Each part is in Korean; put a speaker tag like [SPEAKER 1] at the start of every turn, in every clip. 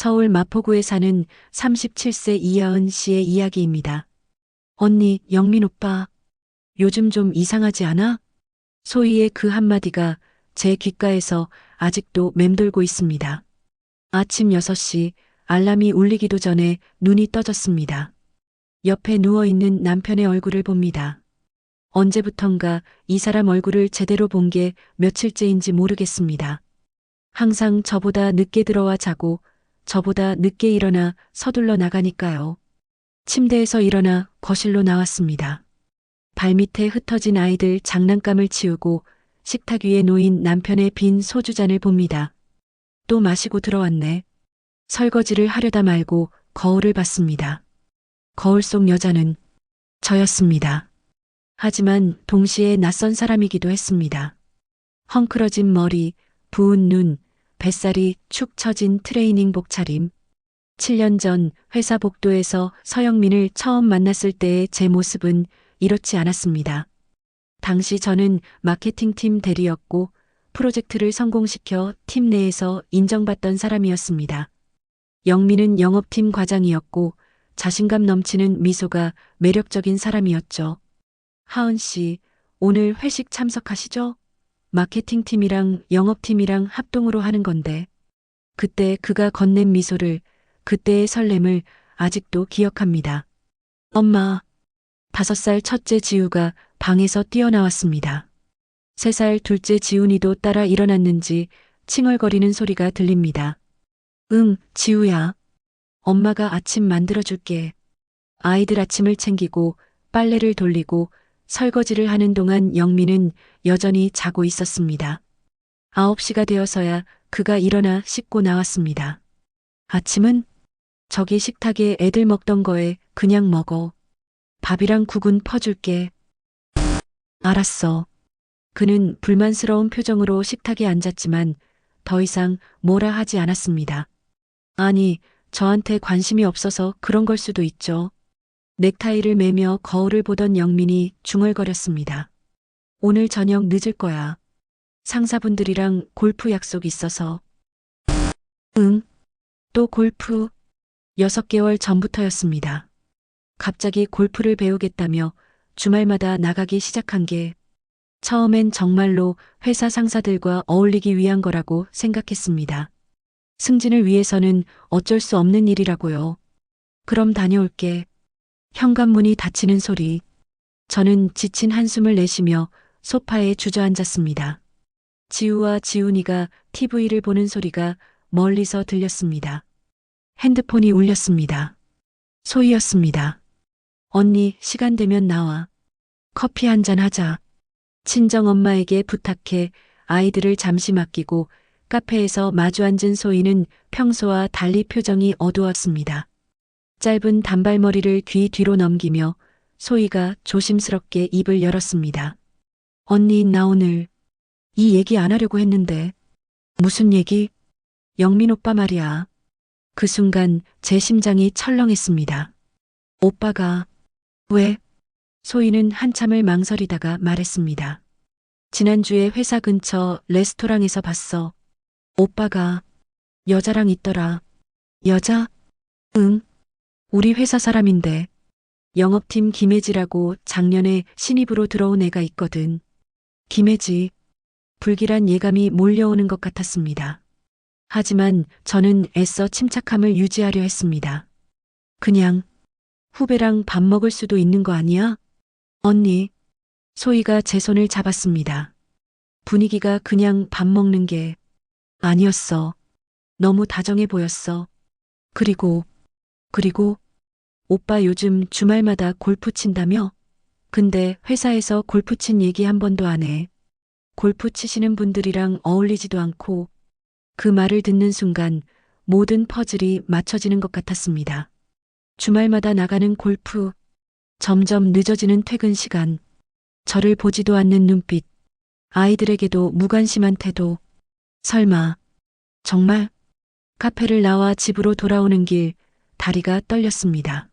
[SPEAKER 1] 서울 마포구에 사는 37세 이여은 씨의 이야기입니다. 언니, 영민 오빠, 요즘 좀 이상하지 않아? 소희의 그 한마디가 제 귓가에서 아직도 맴돌고 있습니다. 아침 6시 알람이 울리기도 전에 눈이 떠졌습니다. 옆에 누워있는 남편의 얼굴을 봅니다. 언제부턴가 이 사람 얼굴을 제대로 본 게 며칠째인지 모르겠습니다. 항상 저보다 늦게 들어와 자고 저보다 늦게 일어나 서둘러 나가니까요. 침대에서 일어나 거실로 나왔습니다. 발밑에 흩어진 아이들 장난감을 치우고 식탁 위에 놓인 남편의 빈 소주잔을 봅니다. 또 마시고 들어왔네. 설거지를 하려다 말고 거울을 봤습니다. 거울 속 여자는 저였습니다. 하지만 동시에 낯선 사람이기도 했습니다. 헝클어진 머리, 부은 눈, 뱃살이 축 처진 트레이닝복 차림. 7년 전 회사 복도에서 서영민을 처음 만났을 때의 제 모습은 이렇지 않았습니다. 당시 저는 마케팅팀 대리였고 프로젝트를 성공시켜 팀 내에서 인정받던 사람이었습니다. 영민은 영업팀 과장이었고 자신감 넘치는 미소가 매력적인 사람이었죠. 하은 씨, 오늘 회식 참석하시죠? 마케팅팀이랑 영업팀이랑 합동으로 하는 건데. 그때 그가 건넨 미소를, 그때의 설렘을 아직도 기억합니다. 엄마, 5살 첫째 지우가 방에서 뛰어나왔습니다. 3살 둘째 지훈이도 따라 일어났는지 칭얼거리는 소리가 들립니다. 응, 지우야. 엄마가 아침 만들어줄게. 아이들 아침을 챙기고 빨래를 돌리고 설거지를 하는 동안 영민은 여전히 자고 있었습니다. 9시가 되어서야 그가 일어나 씻고 나왔습니다. 아침은? 저기 식탁에 애들 먹던 거에 그냥 먹어. 밥이랑 국은 퍼줄게. 알았어. 그는 불만스러운 표정으로 식탁에 앉았지만 더 이상 뭐라 하지 않았습니다. 아니, 저한테 관심이 없어서 그런 걸 수도 있죠. 넥타이를 매며 거울을 보던 영민이 중얼거렸습니다. 오늘 저녁 늦을 거야. 상사분들이랑 골프 약속 있어서. 응, 또 골프. 6개월 전부터였습니다. 갑자기 골프를 배우겠다며 주말마다 나가기 시작한 게 처음엔 정말로 회사 상사들과 어울리기 위한 거라고 생각했습니다. 승진을 위해서는 어쩔 수 없는 일이라고요. 그럼 다녀올게. 현관문이 닫히는 소리. 저는 지친 한숨을 내쉬며 소파에 주저앉았습니다. 지우와 지훈이가 TV를 보는 소리가 멀리서 들렸습니다. 핸드폰이 울렸습니다. 소희였습니다. 언니, 시간 되면 나와. 커피 한잔 하자. 친정엄마에게 부탁해 아이들을 잠시 맡기고 카페에서 마주 앉은 소희는 평소와 달리 표정이 어두웠습니다. 짧은 단발머리를 귀 뒤로 넘기며 소희가 조심스럽게 입을 열었습니다. 언니, 나 오늘 이 얘기 안 하려고 했는데. 무슨 얘기? 영민 오빠 말이야. 그 순간 제 심장이 철렁했습니다. 오빠가. 왜? 소희는 한참을 망설이다가 말했습니다. 지난주에 회사 근처 레스토랑에서 봤어. 오빠가 여자랑 있더라. 여자? 응. 우리 회사 사람인데. 영업팀 김혜지라고 작년에 신입으로 들어온 애가 있거든. 김혜지. 불길한 예감이 몰려오는 것 같았습니다. 하지만 저는 애써 침착함을 유지하려 했습니다. 그냥 후배랑 밥 먹을 수도 있는 거 아니야? 언니. 소희가 제 손을 잡았습니다. 분위기가 그냥 밥 먹는 게 아니었어. 너무 다정해 보였어. 그리고 오빠 요즘 주말마다 골프 친다며? 근데 회사에서 골프 친 얘기 한 번도 안 해. 골프 치시는 분들이랑 어울리지도 않고. 그 말을 듣는 순간 모든 퍼즐이 맞춰지는 것 같았습니다. 주말마다 나가는 골프, 점점 늦어지는 퇴근 시간, 저를 보지도 않는 눈빛, 아이들에게도 무관심한 태도. 설마, 정말? 카페를 나와 집으로 돌아오는 길, 다리가 떨렸습니다.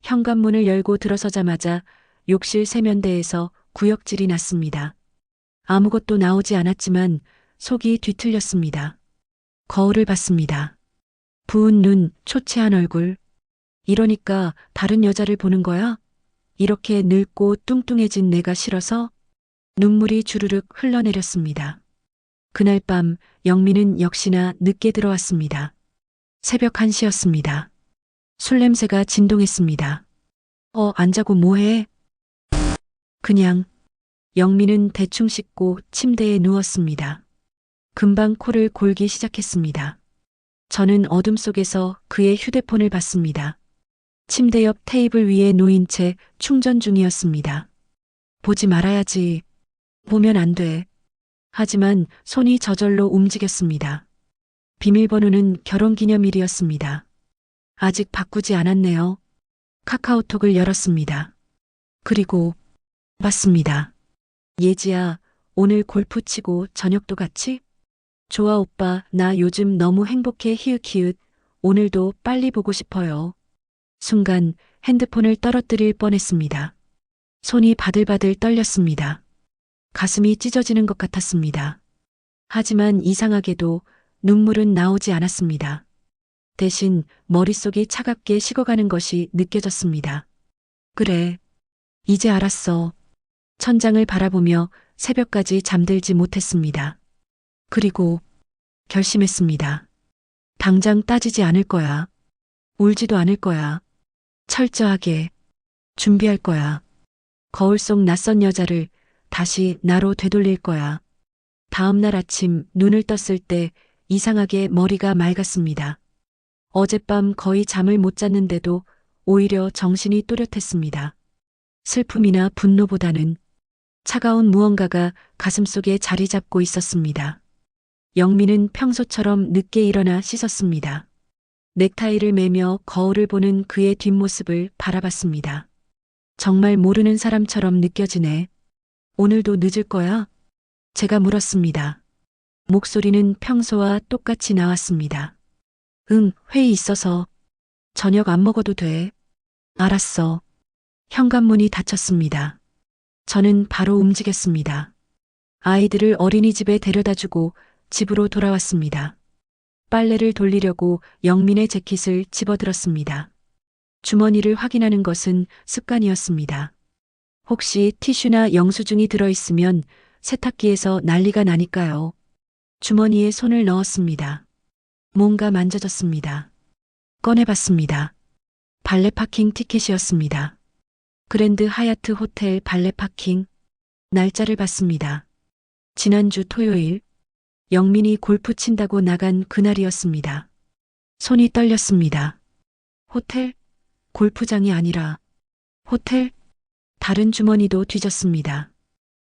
[SPEAKER 1] 현관문을 열고 들어서자마자 욕실 세면대에서 구역질이 났습니다. 아무것도 나오지 않았지만 속이 뒤틀렸습니다. 거울을 봤습니다. 부은 눈, 초췌한 얼굴. 이러니까 다른 여자를 보는 거야? 이렇게 늙고 뚱뚱해진 내가 싫어서? 눈물이 주르륵 흘러내렸습니다. 그날 밤 영민은 역시나 늦게 들어왔습니다. 새벽 1시였습니다. 술 냄새가 진동했습니다. 안 자고 뭐해? 그냥. 영민은 대충 씻고 침대에 누웠습니다. 금방 코를 골기 시작했습니다. 저는 어둠 속에서 그의 휴대폰을 봤습니다. 침대 옆 테이블 위에 놓인 채 충전 중이었습니다. 보지 말아야지. 보면 안 돼. 하지만 손이 저절로 움직였습니다. 비밀번호는 결혼기념일이었습니다. 아직 바꾸지 않았네요. 카카오톡을 열었습니다. 그리고 봤습니다. 예지야, 오늘 골프 치고 저녁도 같이? 좋아 오빠, 나 요즘 너무 행복해 히읗히읗. 오늘도 빨리 보고 싶어요. 순간 핸드폰을 떨어뜨릴 뻔했습니다. 손이 바들바들 떨렸습니다. 가슴이 찢어지는 것 같았습니다. 하지만 이상하게도 눈물은 나오지 않았습니다. 대신 머릿속이 차갑게 식어가는 것이 느껴졌습니다. 그래, 이제 알았어. 천장을 바라보며 새벽까지 잠들지 못했습니다. 그리고 결심했습니다. 당장 따지지 않을 거야. 울지도 않을 거야. 철저하게 준비할 거야. 거울 속 낯선 여자를 다시 나로 되돌릴 거야. 다음 날 아침 눈을 떴을 때 이상하게 머리가 맑았습니다. 어젯밤 거의 잠을 못 잤는데도 오히려 정신이 또렷했습니다. 슬픔이나 분노보다는 차가운 무언가가 가슴속에 자리 잡고 있었습니다. 영민은 평소처럼 늦게 일어나 씻었습니다. 넥타이를 매며 거울을 보는 그의 뒷모습을 바라봤습니다. 정말 모르는 사람처럼 느껴지네. 오늘도 늦을 거야? 제가 물었습니다. 목소리는 평소와 똑같이 나왔습니다. 응, 회의 있어서. 저녁 안 먹어도 돼. 알았어. 현관문이 닫혔습니다. 저는 바로 움직였습니다. 아이들을 어린이집에 데려다주고 집으로 돌아왔습니다. 빨래를 돌리려고 영민의 재킷을 집어들었습니다. 주머니를 확인하는 것은 습관이었습니다. 혹시 티슈나 영수증이 들어있으면 세탁기에서 난리가 나니까요. 주머니에 손을 넣었습니다. 뭔가 만져졌습니다. 꺼내봤습니다. 발레 파킹 티켓이었습니다. 그랜드 하얏트 호텔 발레 파킹. 날짜를 봤습니다. 지난주 토요일, 영민이 골프 친다고 나간 그날이었습니다. 손이 떨렸습니다. 호텔? 골프장이 아니라 호텔? 다른 주머니도 뒤졌습니다.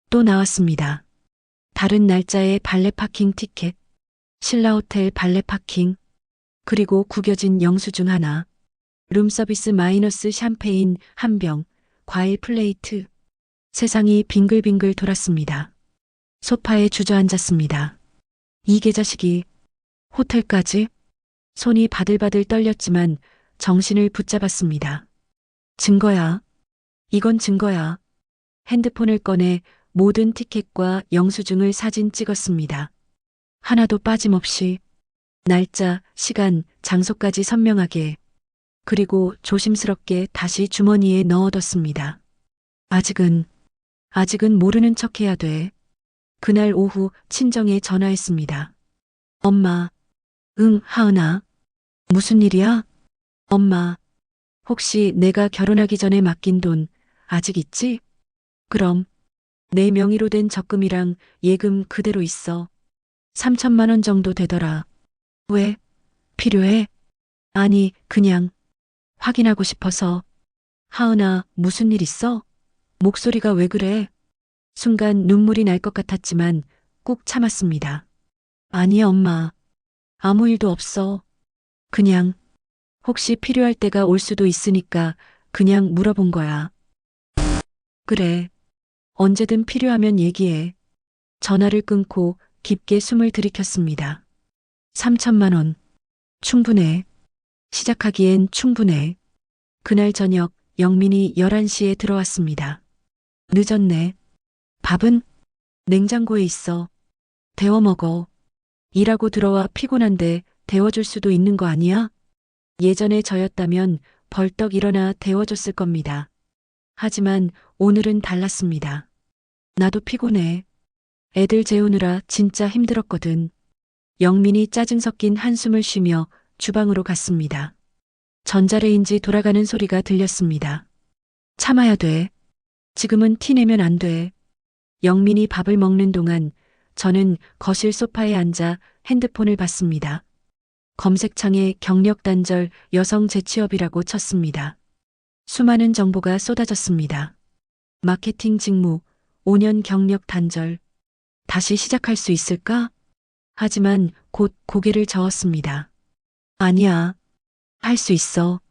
[SPEAKER 1] 또 나왔습니다. 다른 날짜의 발레 파킹 티켓, 신라호텔 발레 파킹, 그리고 구겨진 영수증 하나, 룸서비스 마이너스 샴페인 한 병, 과일 플레이트. 세상이 빙글빙글 돌았습니다. 소파에 주저앉았습니다. 이 계좌식이 호텔까지? 손이 바들바들 떨렸지만 정신을 붙잡았습니다. 증거야. 이건 증거야. 핸드폰을 꺼내 모든 티켓과 영수증을 사진 찍었습니다. 하나도 빠짐없이 날짜, 시간, 장소까지 선명하게. 그리고 조심스럽게 다시 주머니에 넣어뒀습니다. 아직은 모르는 척해야 돼. 그날 오후 친정에 전화했습니다. 엄마. 응, 하은아. 무슨 일이야? 엄마. 혹시 내가 결혼하기 전에 맡긴 돈 아직 있지? 그럼 내 명의로 된 적금이랑 예금 그대로 있어. 3천만 원 정도 되더라. 왜? 필요해? 아니, 그냥 확인하고 싶어서. 하은아, 무슨 일 있어? 목소리가 왜 그래? 순간 눈물이 날 것 같았지만 꾹 참았습니다. 아니야, 엄마. 아무 일도 없어. 그냥 혹시 필요할 때가 올 수도 있으니까 그냥 물어본 거야. 그래. 언제든 필요하면 얘기해. 전화를 끊고 깊게 숨을 들이켰습니다. 3천만 원. 충분해. 시작하기엔 충분해. 그날 저녁 영민이 11시에 들어왔습니다. 늦었네. 밥은? 냉장고에 있어. 데워 먹어. 일하고 들어와 피곤한데 데워줄 수도 있는 거 아니야? 예전에 저였다면 벌떡 일어나 데워줬을 겁니다. 하지만 오늘은 달랐습니다. 나도 피곤해. 애들 재우느라 진짜 힘들었거든. 영민이 짜증 섞인 한숨을 쉬며 주방으로 갔습니다. 전자레인지 돌아가는 소리가 들렸습니다. 참아야 돼. 지금은 티 내면 안 돼. 영민이 밥을 먹는 동안 저는 거실 소파에 앉아 핸드폰을 봤습니다. 검색창에 경력 단절 여성 재취업이라고 쳤습니다. 수많은 정보가 쏟아졌습니다. 마케팅 직무, 5년 경력 단절. 다시 시작할 수 있을까? 하지만 곧 고개를 저었습니다. 아니야. 할 수 있어.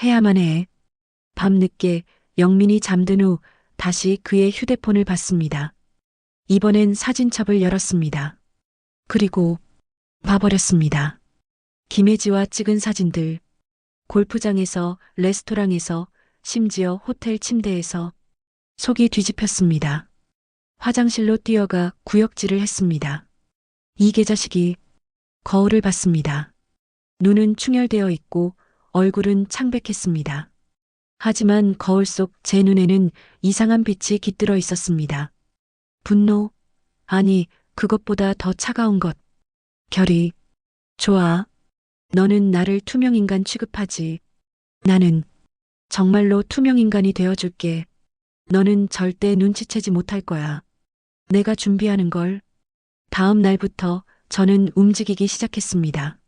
[SPEAKER 1] 해야만 해. 밤늦게 영민이 잠든 후 다시 그의 휴대폰을 봤습니다. 이번엔 사진첩을 열었습니다. 그리고 봐버렸습니다. 김혜지와 찍은 사진들. 골프장에서, 레스토랑에서, 심지어 호텔 침대에서. 속이 뒤집혔습니다. 화장실로 뛰어가 구역질을 했습니다. 이 개자식이. 거울을 봤습니다. 눈은 충혈되어 있고 얼굴은 창백했습니다. 하지만 거울 속 제 눈에는 이상한 빛이 깃들어 있었습니다. 분노? 아니, 그것보다 더 차가운 것. 결의. 좋아. 너는 나를 투명인간 취급하지. 나는 정말로 투명인간이 되어줄게. 너는 절대 눈치채지 못할 거야. 내가 준비하는 걸. 다음 날부터 저는 움직이기 시작했습니다.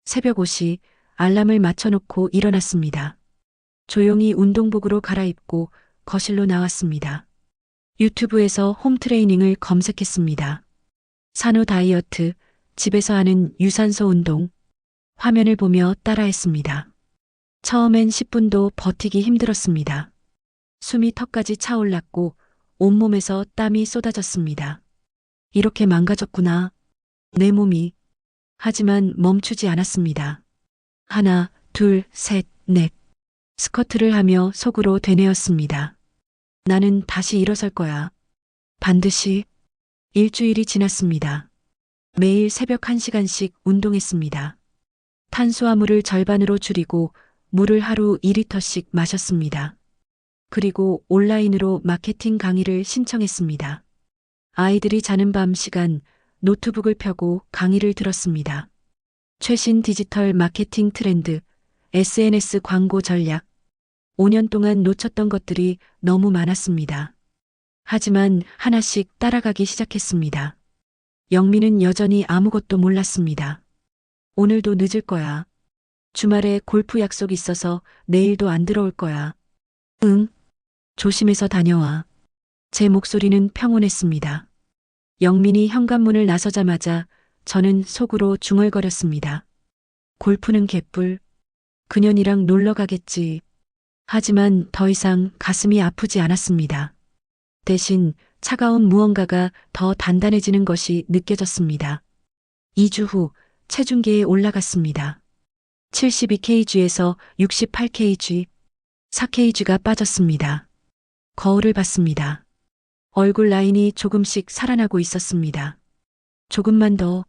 [SPEAKER 1] 새벽 5시 알람을 맞춰놓고 일어났습니다. 조용히 운동복으로 갈아입고 거실로 나왔습니다. 유튜브에서 홈트레이닝을 검색했습니다. 산후 다이어트, 집에서 하는 유산소 운동. 화면을 보며 따라했습니다. 처음엔 10분도 버티기 힘들었습니다. 숨이 턱까지 차올랐고 온몸에서 땀이 쏟아졌습니다. 이렇게 망가졌구나. 내 몸이. 하지만 멈추지 않았습니다. 하나, 둘, 셋, 넷. 스쿼트를 하며 속으로 되뇌었습니다. 나는 다시 일어설 거야. 반드시. 일주일이 지났습니다. 매일 새벽 1시간씩 운동했습니다. 탄수화물을 절반으로 줄이고 물을 하루 2리터씩 마셨습니다. 그리고 온라인으로 마케팅 강의를 신청했습니다. 아이들이 자는 밤 시간 노트북을 펴고 강의를 들었습니다. 최신 디지털 마케팅 트렌드, SNS 광고 전략. 5년 동안 놓쳤던 것들이 너무 많았습니다. 하지만 하나씩 따라가기 시작했습니다. 영민은 여전히 아무것도 몰랐습니다. 오늘도 늦을 거야. 주말에 골프 약속 있어서 내일도 안 들어올 거야. 응. 조심해서 다녀와. 제 목소리는 평온했습니다. 영민이 현관문을 나서자마자 저는 속으로 중얼거렸습니다. 골프는 개뿔. 그년이랑 놀러 가겠지. 하지만 더 이상 가슴이 아프지 않았습니다. 대신 차가운 무언가가 더 단단해지는 것이 느껴졌습니다. 2주 후 체중계에 올라갔습니다. 72kg에서 68kg, 4kg가 빠졌습니다. 거울을 봤습니다. 얼굴 라인이 조금씩 살아나고 있었습니다. 조금만 더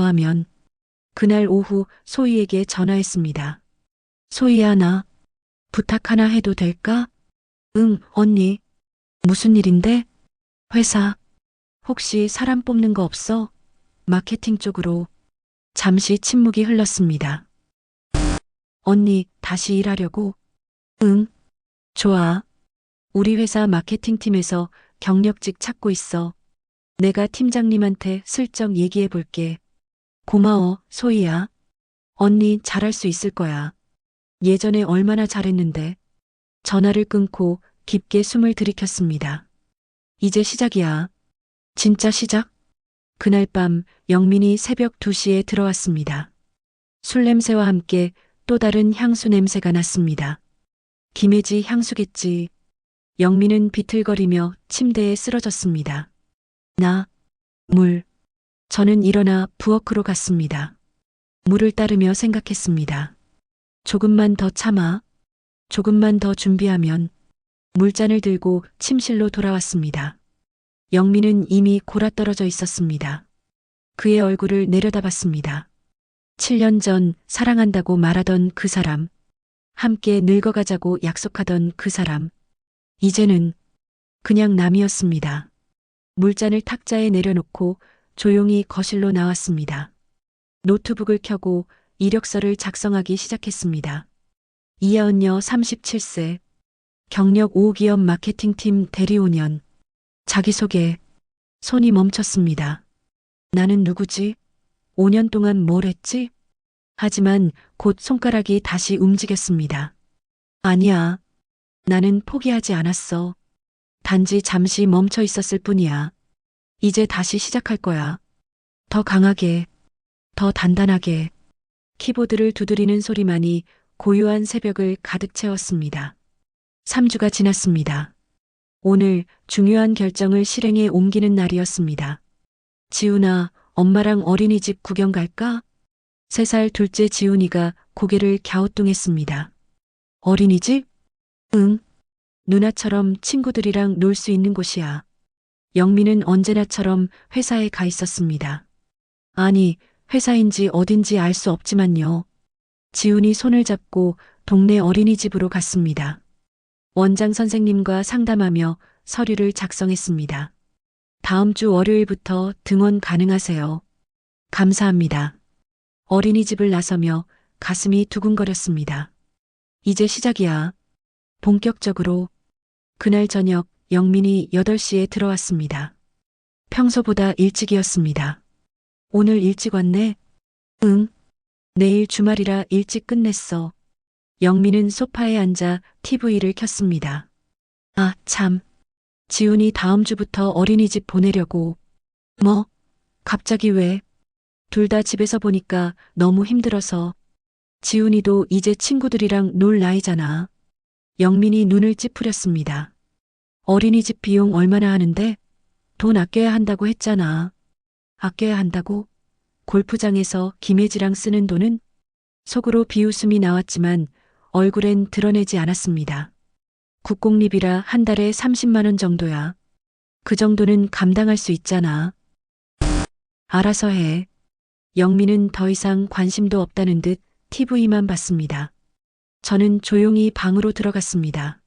[SPEAKER 1] 하면. 그날 오후 소희에게 전화했습니다. 소희야, 나 부탁 하나 해도 될까? 응, 언니. 무슨 일인데? 회사. 혹시 사람 뽑는 거 없어? 마케팅 쪽으로. 잠시 침묵이 흘렀습니다. 언니, 다시 일하려고? 응. 좋아. 우리 회사 마케팅팀에서 경력직 찾고 있어. 내가 팀장님한테 슬쩍 얘기해 볼게. 고마워, 소희야. 언니 잘할 수 있을 거야. 예전에 얼마나 잘했는데. 전화를 끊고 깊게 숨을 들이켰습니다. 이제 시작이야. 진짜 시작? 그날 밤 영민이 새벽 2시에 들어왔습니다. 술 냄새와 함께 또 다른 향수 냄새가 났습니다. 김혜지 향수겠지. 영민은 비틀거리며 침대에 쓰러졌습니다. 물. 저는 일어나 부엌으로 갔습니다. 물을 따르며 생각했습니다. 조금만 더 참아. 조금만 더 준비하면. 물잔을 들고 침실로 돌아왔습니다. 영민은 이미 골아떨어져 있었습니다. 그의 얼굴을 내려다봤습니다. 7년 전 사랑한다고 말하던 그 사람, 함께 늙어가자고 약속하던 그 사람, 이제는 그냥 남이었습니다. 물잔을 탁자에 내려놓고 조용히 거실로 나왔습니다. 노트북을 켜고 이력서를 작성하기 시작했습니다. 이하은여 37세, 경력 5기업 마케팅팀 대리 5년, 자기소개, 손이 멈췄습니다. 나는 누구지? 5년 동안 뭘 했지? 하지만 곧 손가락이 다시 움직였습니다. 아니야. 나는 포기하지 않았어. 단지 잠시 멈춰 있었을 뿐이야. 이제 다시 시작할 거야. 더 강하게, 더 단단하게. 키보드를 두드리는 소리만이 고요한 새벽을 가득 채웠습니다. 3주가 지났습니다. 오늘 중요한 결정을 실행에 옮기는 날이었습니다. 지훈아, 엄마랑 어린이집 구경 갈까? 3살 둘째 지훈이가 고개를 갸우뚱했습니다. 어린이집? 응. 누나처럼 친구들이랑 놀 수 있는 곳이야. 영미는 언제나처럼 회사에 가 있었습니다. 아니, 회사인지 어딘지 알 수 없지만요. 지훈이 손을 잡고 동네 어린이집으로 갔습니다. 원장 선생님과 상담하며 서류를 작성했습니다. 다음 주 월요일부터 등원 가능하세요. 감사합니다. 어린이집을 나서며 가슴이 두근거렸습니다. 이제 시작이야. 본격적으로. 그날 저녁 영민이 8시에 들어왔습니다. 평소보다 일찍이었습니다. 오늘 일찍 왔네? 응. 내일 주말이라 일찍 끝냈어. 영민은 소파에 앉아 TV를 켰습니다. 아, 참. 지훈이 다음 주부터 어린이집 보내려고. 뭐? 갑자기 왜? 둘 다 집에서 보니까 너무 힘들어서. 지훈이도 이제 친구들이랑 놀 나이잖아. 영민이 눈을 찌푸렸습니다. 어린이집 비용 얼마나 하는데? 돈 아껴야 한다고 했잖아. 아껴야 한다고? 골프장에서 김혜지랑 쓰는 돈은? 속으로 비웃음이 나왔지만 얼굴엔 드러내지 않았습니다. 국공립이라 한 달에 30만 원 정도야. 그 정도는 감당할 수 있잖아. 알아서 해. 영민은 더 이상 관심도 없다는 듯 TV만 봤습니다. 저는 조용히 방으로 들어갔습니다.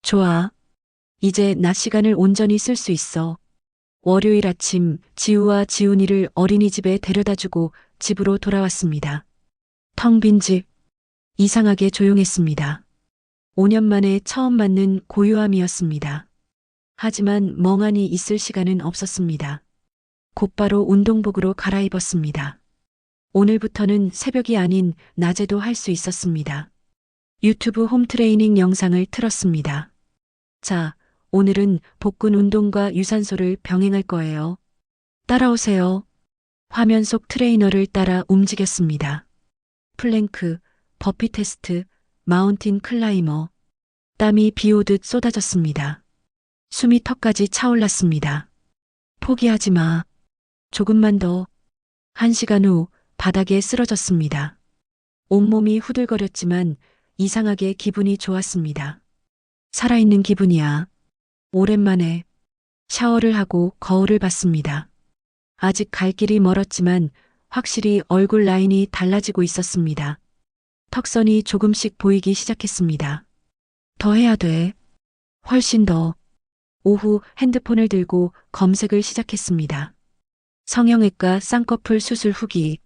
[SPEAKER 1] 좋아. 이제 낮 시간을 온전히 쓸 수 있어. 월요일 아침 지우와 지훈이를 어린이집에 데려다주고 집으로 돌아왔습니다. 텅 빈 집. 이상하게 조용했습니다. 5년 만에 처음 맞는 고요함이었습니다. 하지만 멍하니 있을 시간은 없었습니다. 곧바로 운동복으로 갈아입었습니다. 오늘부터는 새벽이 아닌 낮에도 할 수 있었습니다. 유튜브 홈트레이닝 영상을 틀었습니다. 자, 오늘은 복근 운동과 유산소를 병행할 거예요. 따라오세요. 화면 속 트레이너를 따라 움직였습니다. 플랭크, 버피 테스트, 마운틴 클라이머. 땀이 비 오듯 쏟아졌습니다. 숨이 턱까지 차올랐습니다. 포기하지 마. 조금만 더. 1시간 후 바닥에 쓰러졌습니다. 온몸이 후들거렸지만 이상하게 기분이 좋았습니다. 살아있는 기분이야. 오랜만에 샤워를 하고 거울을 봤습니다. 아직 갈 길이 멀었지만 확실히 얼굴 라인이 달라지고 있었습니다. 턱선이 조금씩 보이기 시작했습니다. 더 해야 돼. 훨씬 더. 오후 핸드폰을 들고 검색을 시작했습니다. 성형외과 쌍꺼풀 수술 후기.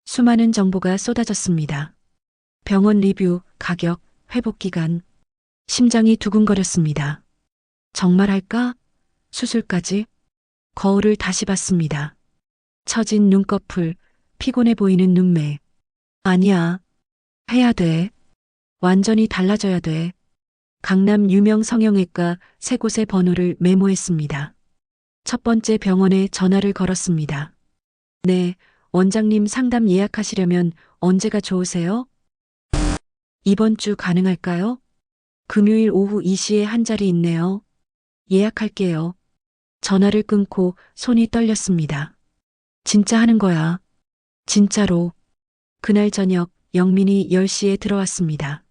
[SPEAKER 1] 수많은 정보가 쏟아졌습니다. 병원 리뷰, 가격, 회복 기간. 심장이 두근거렸습니다. 정말 할까? 수술까지? 거울을 다시 봤습니다. 처진 눈꺼풀, 피곤해 보이는 눈매. 아니야. 해야 돼. 완전히 달라져야 돼. 강남 유명 성형외과 3곳의 번호를 메모했습니다. 첫 번째 병원에 전화를 걸었습니다. 네, 원장님 상담 예약하시려면 언제가 좋으세요? 이번 주 가능할까요? 금요일 오후 2시에 한 자리 있네요. 예약할게요. 전화를 끊고 손이 떨렸습니다. 진짜 하는 거야. 진짜로. 그날 저녁 영민이 10시에 들어왔습니다.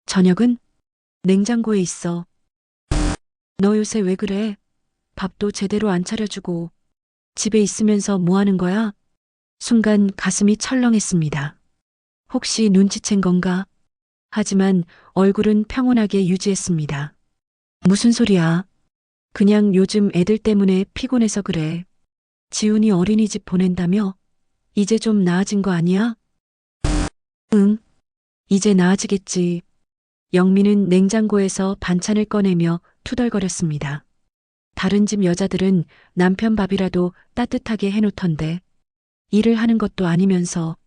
[SPEAKER 1] 저녁은? 냉장고에 있어. 너 요새 왜 그래? 밥도 제대로 안 차려주고. 집에 있으면서 뭐 하는 거야? 순간 가슴이 철렁했습니다. 혹시 눈치챈 건가? 하지만 얼굴은 평온하게 유지했습니다. 무슨 소리야? 그냥 요즘 애들 때문에 피곤해서 그래. 지훈이 어린이집 보낸다며? 이제 좀 나아진 거 아니야? 응, 이제 나아지겠지. 영민은 냉장고에서 반찬을 꺼내며 투덜거렸습니다. 다른 집 여자들은 남편 밥이라도 따뜻하게 해놓던데 일을 하는 것도 아니면서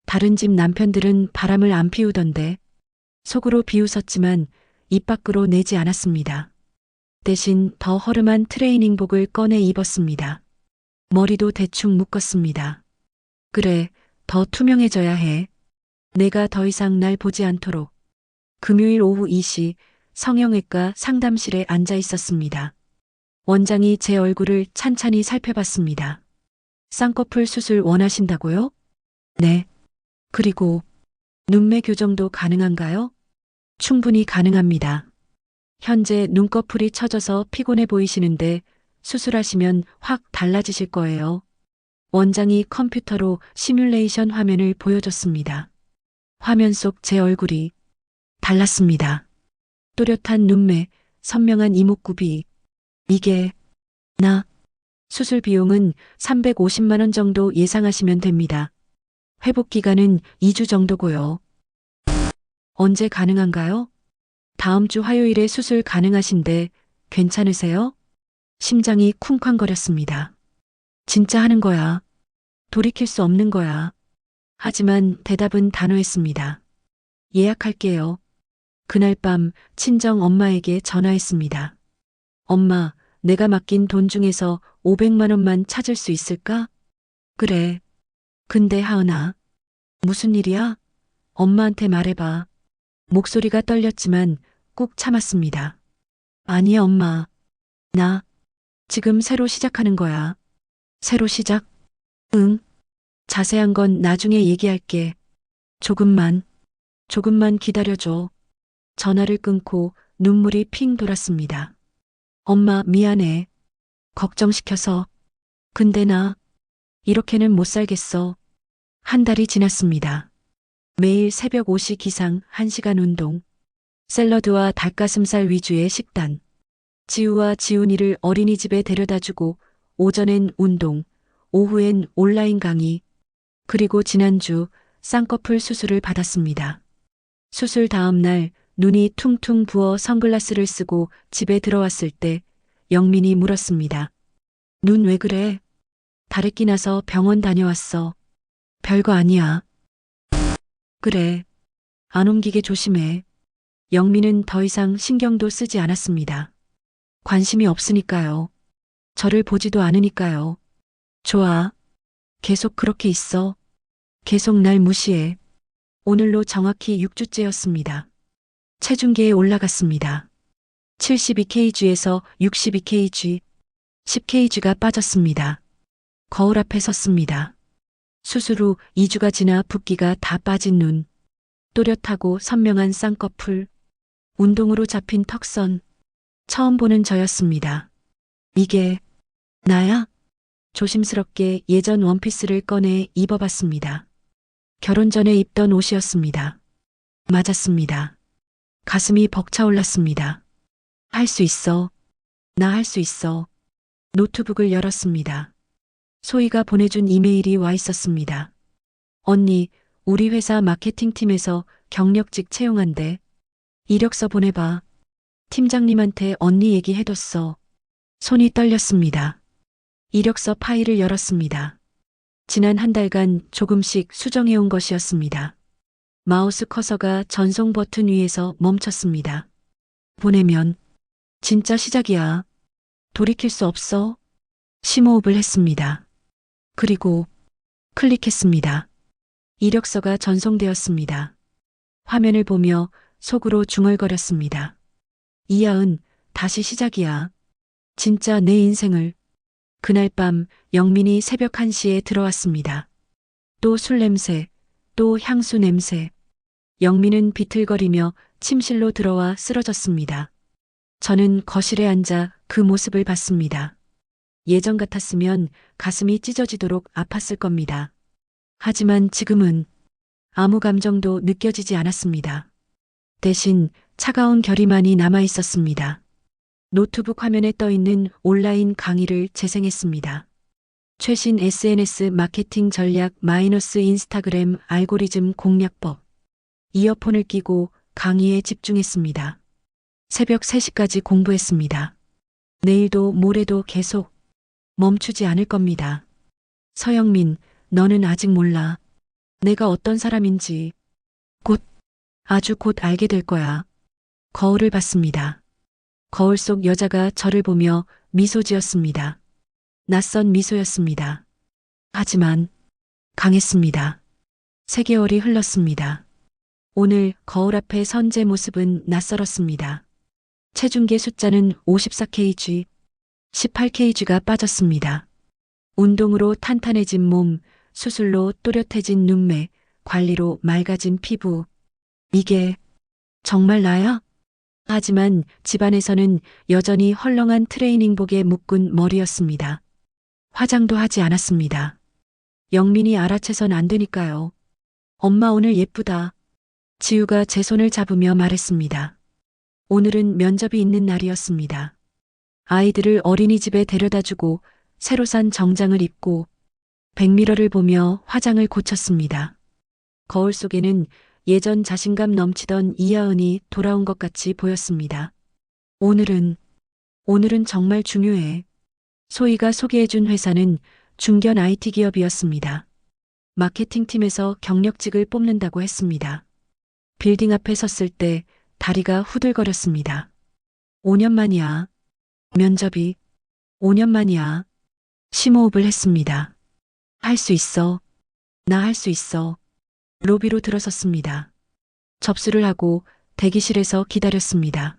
[SPEAKER 1] 다른 집 남편들은 바람을 안 피우던데 속으로 비웃었지만 입 밖으로 내지 않았습니다. 대신 더 허름한 트레이닝복을 꺼내 입었습니다. 머리도 대충 묶었습니다. 그래, 더 투명해져야 해. 내가 더 이상 날 보지 않도록. 금요일 오후 2시 성형외과 상담실에 앉아 있었습니다. 원장이 제 얼굴을 찬찬히 살펴봤습니다. 쌍꺼풀 수술 원하신다고요? 네. 그리고 눈매 교정도 가능한가요? 충분히 가능합니다. 현재 눈꺼풀이 처져서 피곤해 보이시는데 수술하시면 확 달라지실 거예요. 원장이 컴퓨터로 시뮬레이션 화면을 보여줬습니다. 화면 속 제 얼굴이 달랐습니다. 또렷한 눈매, 선명한 이목구비. 이게 나. 수술 비용은 350만 원 정도 예상하시면 됩니다. 회복 기간은 2주 정도고요. 언제 가능한가요? 다음 주 화요일에 수술 가능하신데 괜찮으세요? 심장이 쿵쾅거렸습니다. 진짜 하는 거야. 돌이킬 수 없는 거야. 하지만 대답은 단호했습니다. 예약할게요. 그날 밤 친정 엄마에게 전화했습니다. 엄마, 내가 맡긴 돈 중에서 500만 원만 찾을 수 있을까? 그래. 근데 하은아, 무슨 일이야? 엄마한테 말해봐. 목소리가 떨렸지만 꾹 참았습니다. 아니야, 엄마. 나 지금 새로 시작하는 거야. 새로 시작? 응. 자세한 건 나중에 얘기할게. 조금만 기다려줘. 전화를 끊고 눈물이 핑 돌았습니다. 엄마, 미안해. 걱정시켜서. 근데 나 이렇게는 못 살겠어. 한 달이 지났습니다. 매일 새벽 5시 기상 1시간 운동. 샐러드와 닭가슴살 위주의 식단. 지우와 지훈이를 어린이집에 데려다주고 오전엔 운동, 오후엔 온라인 강의. 그리고 지난주 쌍꺼풀 수술을 받았습니다. 수술 다음 날 눈이 퉁퉁 부어 선글라스를 쓰고 집에 들어왔을 때 영민이 물었습니다. 눈 왜 그래? 다래끼 나서 병원 다녀왔어. 별거 아니야. 그래. 안 옮기게 조심해. 영민은 더 이상 신경도 쓰지 않았습니다. 관심이 없으니까요. 저를 보지도 않으니까요. 좋아. 계속 그렇게 있어. 계속 날 무시해. 오늘로 정확히 6주째였습니다. 체중계에 올라갔습니다. 72kg에서 62kg, 10kg가 빠졌습니다. 거울 앞에 섰습니다. 수술 후 2주가 지나 붓기가 다 빠진 눈, 또렷하고 선명한 쌍꺼풀, 운동으로 잡힌 턱선, 처음 보는 저였습니다. 이게 나야? 조심스럽게 예전 원피스를 꺼내 입어봤습니다. 결혼 전에 입던 옷이었습니다. 맞았습니다. 가슴이 벅차올랐습니다. 할 수 있어. 나 할 수 있어. 노트북을 열었습니다. 소희가 보내준 이메일이 와 있었습니다. 언니, 우리 회사 마케팅팀에서 경력직 채용한대. 이력서 보내봐. 팀장님한테 언니 얘기해뒀어. 손이 떨렸습니다. 이력서 파일을 열었습니다. 지난 한 달간 조금씩 수정해온 것이었습니다. 마우스 커서가 전송 버튼 위에서 멈췄습니다. 보내면 진짜 시작이야. 돌이킬 수 없어. 심호흡을 했습니다. 그리고 클릭했습니다. 이력서가 전송되었습니다. 화면을 보며 속으로 중얼거렸습니다. 이하은, 다시 시작이야. 진짜 내 인생을. 그날 밤 영민이 새벽 1시에 들어왔습니다. 또 술 냄새, 또 향수 냄새. 영민은 비틀거리며 침실로 들어와 쓰러졌습니다. 저는 거실에 앉아 그 모습을 봤습니다. 예전 같았으면 가슴이 찢어지도록 아팠을 겁니다. 하지만 지금은 아무 감정도 느껴지지 않았습니다. 대신 차가운 결의만이 남아 있었습니다. 노트북 화면에 떠 있는 온라인 강의를 재생했습니다. 최신 SNS 마케팅 전략 마이너스 인스타그램 알고리즘 공략법. 이어폰을 끼고 강의에 집중했습니다. 새벽 3시까지 공부했습니다. 내일도 모레도 계속 멈추지 않을 겁니다. 서영민, 너는 아직 몰라. 내가 어떤 사람인지 곧, 아주 곧 알게 될 거야. 거울을 봤습니다. 거울 속 여자가 저를 보며 미소 지었습니다. 낯선 미소였습니다. 하지만 강했습니다. 3개월이 흘렀습니다. 오늘 거울 앞에 선 제 모습은 낯설었습니다. 체중계 숫자는 54kg, 18kg가 빠졌습니다. 운동으로 탄탄해진 몸, 수술로 또렷해진 눈매, 관리로 맑아진 피부. 이게 정말 나야? 하지만 집안에서는 여전히 헐렁한 트레이닝복에 묶은 머리였습니다. 화장도 하지 않았습니다. 영민이 알아채선 안 되니까요. 엄마 오늘 예쁘다. 지우가 제 손을 잡으며 말했습니다. 오늘은 면접이 있는 날이었습니다. 아이들을 어린이집에 데려다주고 새로 산 정장을 입고 백미러를 보며 화장을 고쳤습니다. 거울 속에는 예전 자신감 넘치던 이하은이 돌아온 것 같이 보였습니다. 오늘은 정말 중요해. 소희가 소개해준 회사는 중견 IT 기업이었습니다. 마케팅팀에서 경력직을 뽑는다고 했습니다. 빌딩 앞에 섰을 때 다리가 후들거렸습니다. 5년 만이야. 면접이 5년 만이야. 심호흡을 했습니다. 할 수 있어. 나 할 수 있어. 로비로 들어섰습니다. 접수를 하고 대기실에서 기다렸습니다.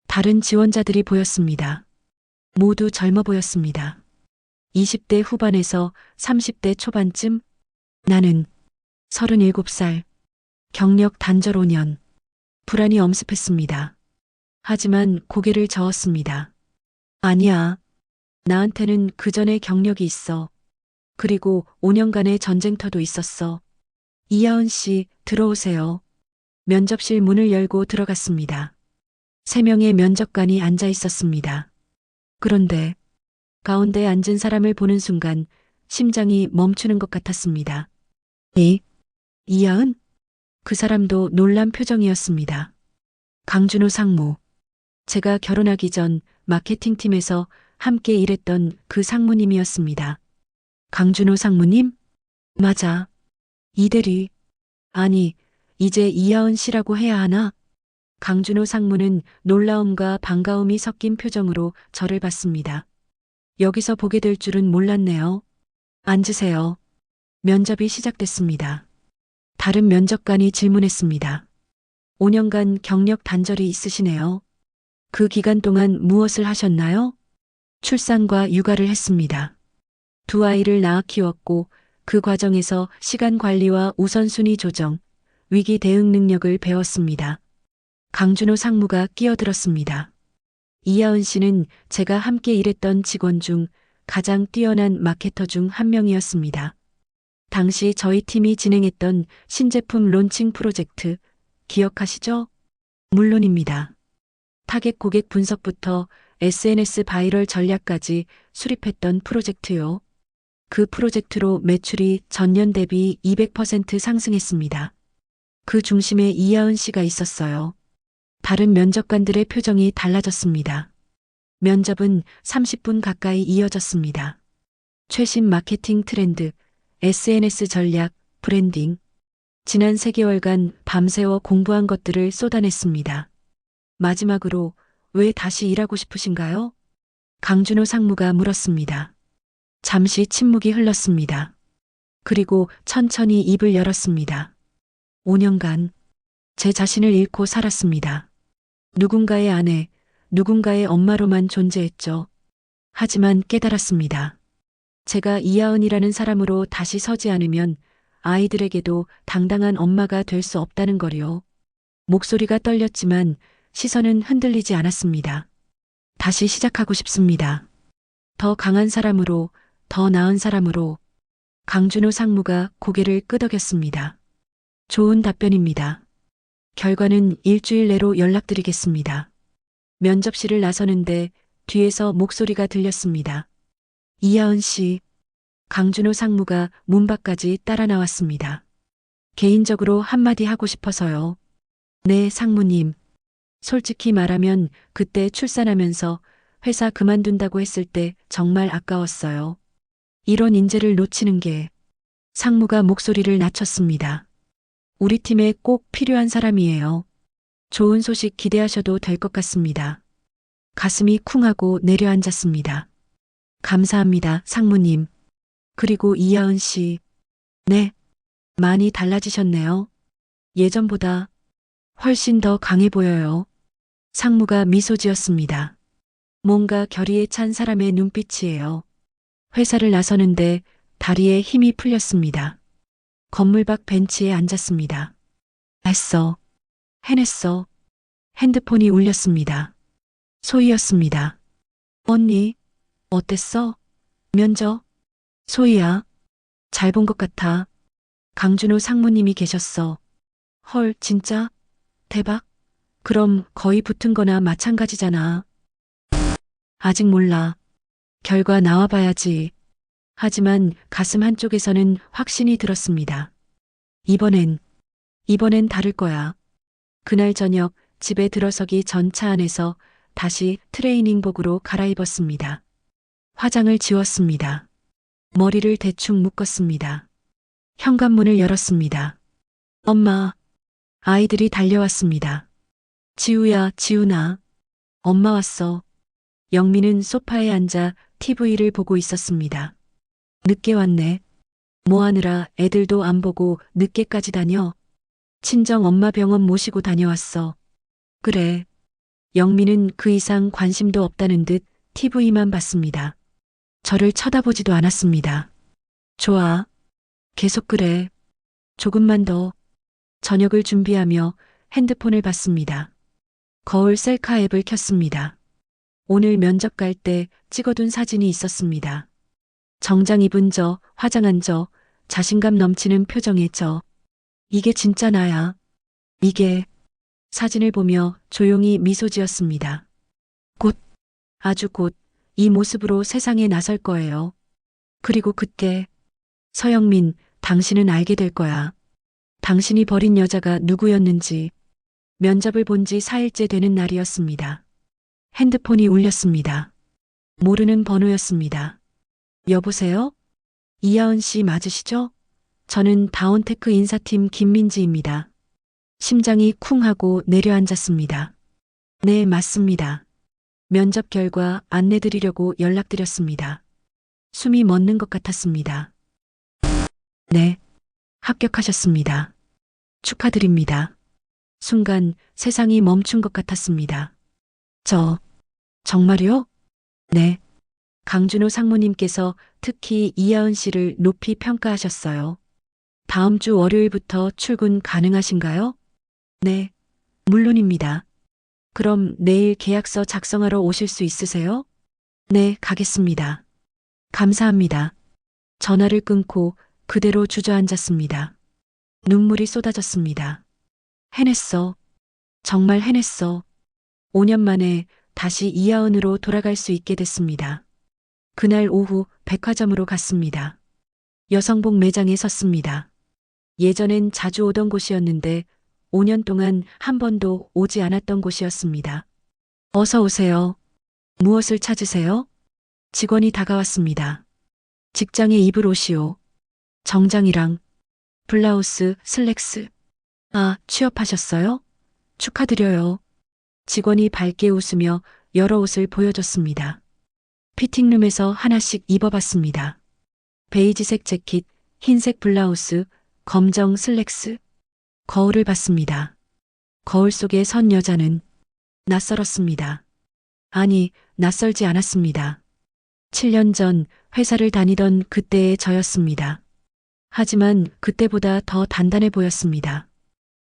[SPEAKER 1] 다른 지원자들이 보였습니다. 모두 젊어 보였습니다. 20대 후반에서 30대 초반쯤. 나는 37살. 경력 단절 5년. 불안이 엄습했습니다. 하지만 고개를 저었습니다. 아니야. 나한테는 그 전에 경력이 있어. 그리고 5년간의 전쟁터도 있었어. 이하은 씨, 들어오세요. 면접실 문을 열고 들어갔습니다. 3명의 면접관이 앉아 있었습니다. 그런데 가운데 앉은 사람을 보는 순간 심장이 멈추는 것 같았습니다. 이하은? 그 사람도 놀란 표정이었습니다. 강준호 상무. 제가 결혼하기 전 마케팅팀에서 함께 일했던 그 상무님이었습니다. 강준호 상무님? 맞아. 이대리. 아니, 이제 이하은 씨라고 해야 하나? 강준호 상무는 놀라움과 반가움이 섞인 표정으로 저를 봤습니다. 여기서 보게 될 줄은 몰랐네요. 앉으세요. 면접이 시작됐습니다. 다른 면접관이 질문했습니다. 5년간 경력 단절이 있으시네요. 그 기간 동안 무엇을 하셨나요? 출산과 육아를 했습니다. 2아이를 낳아 키웠고 그 과정에서 시간 관리와 우선순위 조정, 위기 대응 능력을 배웠습니다. 강준호 상무가 끼어들었습니다. 이하은 씨는 제가 함께 일했던 직원 중 가장 뛰어난 마케터 중 한 명이었습니다. 당시 저희 팀이 진행했던 신제품 론칭 프로젝트 기억하시죠? 물론입니다. 타겟 고객 분석부터 SNS 바이럴 전략까지 수립했던 프로젝트요. 그 프로젝트로 매출이 전년 대비 200% 상승했습니다. 그 중심에 이하은 씨가 있었어요. 다른 면접관들의 표정이 달라졌습니다. 면접은 30분 가까이 이어졌습니다. 최신 마케팅 트렌드, SNS 전략, 브랜딩. 지난 3개월간 밤새워 공부한 것들을 쏟아냈습니다. 마지막으로 왜 다시 일하고 싶으신가요? 강준호 상무가 물었습니다. 잠시 침묵이 흘렀습니다. 그리고 천천히 입을 열었습니다. 5년간 제 자신을 잃고 살았습니다. 누군가의 아내, 누군가의 엄마로만 존재했죠. 하지만 깨달았습니다. 제가 이하은이라는 사람으로 다시 서지 않으면 아이들에게도 당당한 엄마가 될 수 없다는 거요. 목소리가 떨렸지만 시선은 흔들리지 않았습니다. 다시 시작하고 싶습니다. 더 강한 사람으로, 더 나은 사람으로. 강준호 상무가 고개를 끄덕였습니다. 좋은 답변입니다. 결과는 일주일 내로 연락드리겠습니다. 면접실을 나서는데 뒤에서 목소리가 들렸습니다. 이하은 씨. 강준호 상무가 문 밖까지 따라 나왔습니다. 개인적으로 한마디 하고 싶어서요. 네, 상무님. 솔직히 말하면 그때 출산하면서 회사 그만둔다고 했을 때 정말 아까웠어요. 이런 인재를 놓치는 게. 상무가 목소리를 낮췄습니다. 우리 팀에 꼭 필요한 사람이에요. 좋은 소식 기대하셔도 될 것 같습니다. 가슴이 쿵하고 내려앉았습니다. 감사합니다, 상무님. 그리고 이하은 씨. 네. 많이 달라지셨네요. 예전보다 훨씬 더 강해 보여요. 상무가 미소 지었습니다. 뭔가 결의에 찬 사람의 눈빛이에요. 회사를 나서는데 다리에 힘이 풀렸습니다. 건물 밖 벤치에 앉았습니다. 했어. 해냈어. 핸드폰이 울렸습니다. 소희였습니다. 언니, 어땠어? 면접? 소희야, 잘 본 것 같아. 강준호 상무님이 계셨어. 헐, 진짜? 대박? 그럼 거의 붙은 거나 마찬가지잖아. 아직 몰라. 결과 나와봐야지. 하지만 가슴 한쪽에서는 확신이 들었습니다. 이번엔 다를 거야. 그날 저녁 집에 들어서기 전 차 안에서 다시 트레이닝복으로 갈아입었습니다. 화장을 지웠습니다. 머리를 대충 묶었습니다. 현관문을 열었습니다. 엄마, 아이들이 달려왔습니다. 지우야, 지우나. 엄마 왔어. 영미는 소파에 앉아 TV를 보고 있었습니다. 늦게 왔네. 뭐 하느라 애들도 안 보고 늦게까지 다녀. 친정 엄마 병원 모시고 다녀왔어. 그래. 영미는 그 이상 관심도 없다는 듯 TV만 봤습니다. 저를 쳐다보지도 않았습니다. 좋아. 계속 그래. 조금만 더. 저녁을 준비하며 핸드폰을 봤습니다. 거울 셀카 앱을 켰습니다. 오늘 면접 갈 때 찍어둔 사진이 있었습니다. 정장 입은 저, 화장한 저, 자신감 넘치는 표정의 저. 이게 진짜 나야. 이게. 사진을 보며 조용히 미소 지었습니다. 곧, 아주 곧, 이 모습으로 세상에 나설 거예요. 그리고 그때, 서영민, 당신은 알게 될 거야. 당신이 버린 여자가 누구였는지. 면접을 본 지 4일째 되는 날이었습니다. 핸드폰이 울렸습니다. 모르는 번호였습니다. 여보세요? 이하은 씨 맞으시죠? 저는 다운테크 인사팀 김민지입니다. 심장이 쿵 하고 내려앉았습니다. 네, 맞습니다. 면접 결과 안내드리려고 연락드렸습니다. 숨이 멎는 것 같았습니다. 네, 합격하셨습니다. 축하드립니다. 순간 세상이 멈춘 것 같았습니다. 정말요? 네. 강준호 상무님께서 특히 이하은 씨를 높이 평가하셨어요. 다음 주 월요일부터 출근 가능하신가요? 네, 물론입니다. 그럼 내일 계약서 작성하러 오실 수 있으세요? 네, 가겠습니다. 감사합니다. 전화를 끊고 그대로 주저앉았습니다. 눈물이 쏟아졌습니다. 해냈어. 정말 해냈어. 5년 만에 다시 이하은으로 돌아갈 수 있게 됐습니다. 그날 오후 백화점으로 갔습니다. 여성복 매장에 섰습니다. 예전엔 자주 오던 곳이었는데 5년 동안 한 번도 오지 않았던 곳이었습니다. 어서 오세요. 무엇을 찾으세요? 직원이 다가왔습니다. 직장에 입을 옷이요. 정장이랑 블라우스, 슬랙스. 아, 취업하셨어요? 축하드려요. 직원이 밝게 웃으며 여러 옷을 보여줬습니다. 피팅룸에서 하나씩 입어봤습니다. 베이지색 재킷, 흰색 블라우스, 검정 슬랙스. 거울을 봤습니다. 거울 속에 선 여자는 낯설었습니다. 아니, 낯설지 않았습니다. 7년 전 회사를 다니던 그때의 저였습니다. 하지만 그때보다 더 단단해 보였습니다.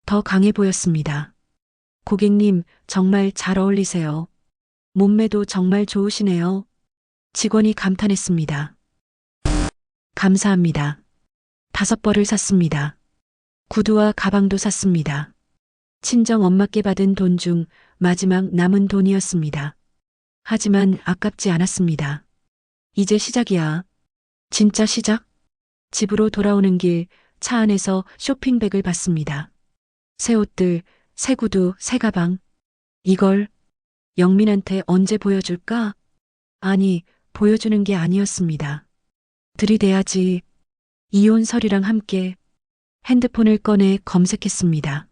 [SPEAKER 1] 더 강해 보였습니다. 고객님, 정말 잘 어울리세요. 몸매도 정말 좋으시네요. 직원이 감탄했습니다. 감사합니다. 5벌을 샀습니다. 구두와 가방도 샀습니다. 친정 엄마께 받은 돈 중 마지막 남은 돈이었습니다. 하지만 아깝지 않았습니다. 이제 시작이야. 진짜 시작? 집으로 돌아오는 길 차 안에서 쇼핑백을 봤습니다. 새 옷들, 새 구두, 새 가방. 이걸 영민한테 언제 보여줄까? 아니, 보여주는 게 아니었습니다. 들이대야지. 이혼 서류랑 함께 핸드폰을 꺼내 검색했습니다.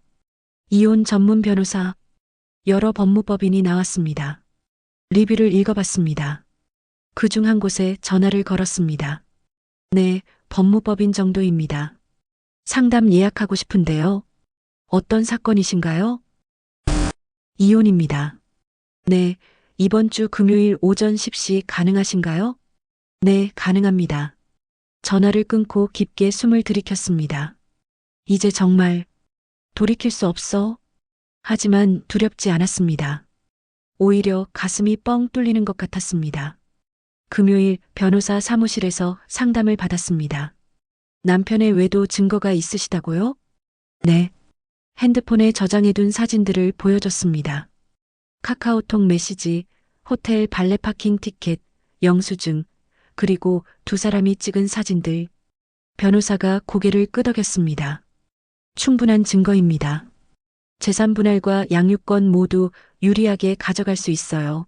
[SPEAKER 1] 이혼 전문 변호사. 여러 법무법인이 나왔습니다. 리뷰를 읽어봤습니다. 그중 한 곳에 전화를 걸었습니다. 네, 법무법인 정도입니다. 상담 예약하고 싶은데요. 어떤 사건이신가요? 이혼입니다. 네, 이번 주 금요일 오전 10시 가능하신가요? 네, 가능합니다. 전화를 끊고 깊게 숨을 들이켰습니다. 이제 정말 돌이킬 수 없어. 하지만 두렵지 않았습니다. 오히려 가슴이 뻥 뚫리는 것 같았습니다. 금요일 변호사 사무실에서 상담을 받았습니다. 남편의 외도 증거가 있으시다고요? 네. 핸드폰에 저장해둔 사진들을 보여줬습니다. 카카오톡 메시지, 호텔 발레 파킹 티켓, 영수증, 그리고 두 사람이 찍은 사진들. 변호사가 고개를 끄덕였습니다. 충분한 증거입니다. 재산 분할과 양육권 모두 유리하게 가져갈 수 있어요.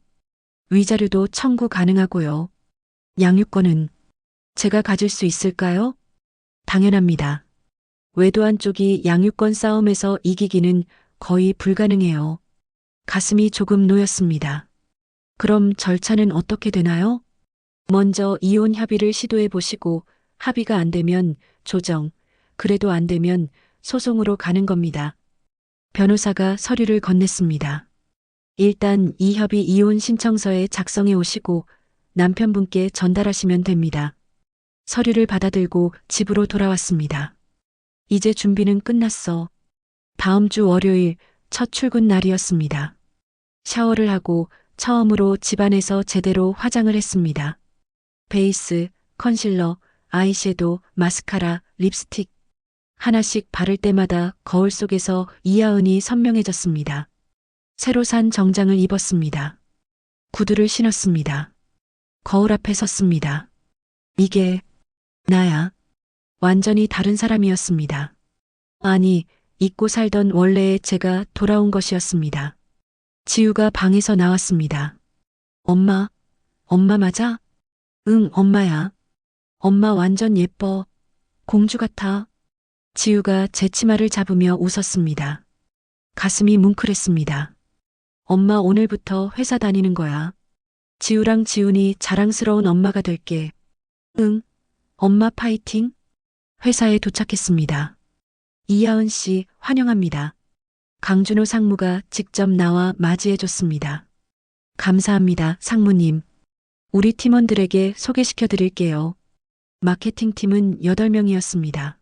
[SPEAKER 1] 위자료도 청구 가능하고요. 양육권은 제가 가질 수 있을까요? 당연합니다. 외도 한쪽이 양육권 싸움에서 이기기는 거의 불가능해요. 가슴이 조금 놓였습니다. 그럼 절차는 어떻게 되나요? 먼저 이혼 협의를 시도해 보시고 합의가 안 되면 조정, 그래도 안 되면 소송으로 가는 겁니다. 변호사가 서류를 건넸습니다. 일단 이 협의 이혼 신청서에 작성해 오시고 남편분께 전달하시면 됩니다. 서류를 받아들고 집으로 돌아왔습니다. 이제 준비는 끝났어. 다음 주 월요일 첫 출근 날이었습니다. 샤워를 하고 처음으로 집안에서 제대로 화장을 했습니다. 베이스, 컨실러, 아이섀도우, 마스카라, 립스틱. 하나씩 바를 때마다 거울 속에서 이하은이 선명해졌습니다. 새로 산 정장을 입었습니다. 구두를 신었습니다. 거울 앞에 섰습니다. 이게 나야. 완전히 다른 사람이었습니다. 아니, 잊고 살던 원래의 제가 돌아온 것이었습니다. 지우가 방에서 나왔습니다. 엄마, 엄마 맞아? 응, 엄마야. 엄마 완전 예뻐. 공주 같아. 지우가 제 치마를 잡으며 웃었습니다. 가슴이 뭉클했습니다. 엄마 오늘부터 회사 다니는 거야. 지우랑 지훈이 자랑스러운 엄마가 될게. 응, 엄마 파이팅. 회사에 도착했습니다. 이하은 씨 환영합니다. 강준호 상무가 직접 나와 맞이해줬습니다. 감사합니다, 상무님. 우리 팀원들에게 소개시켜 드릴게요. 마케팅팀은 8명이었습니다.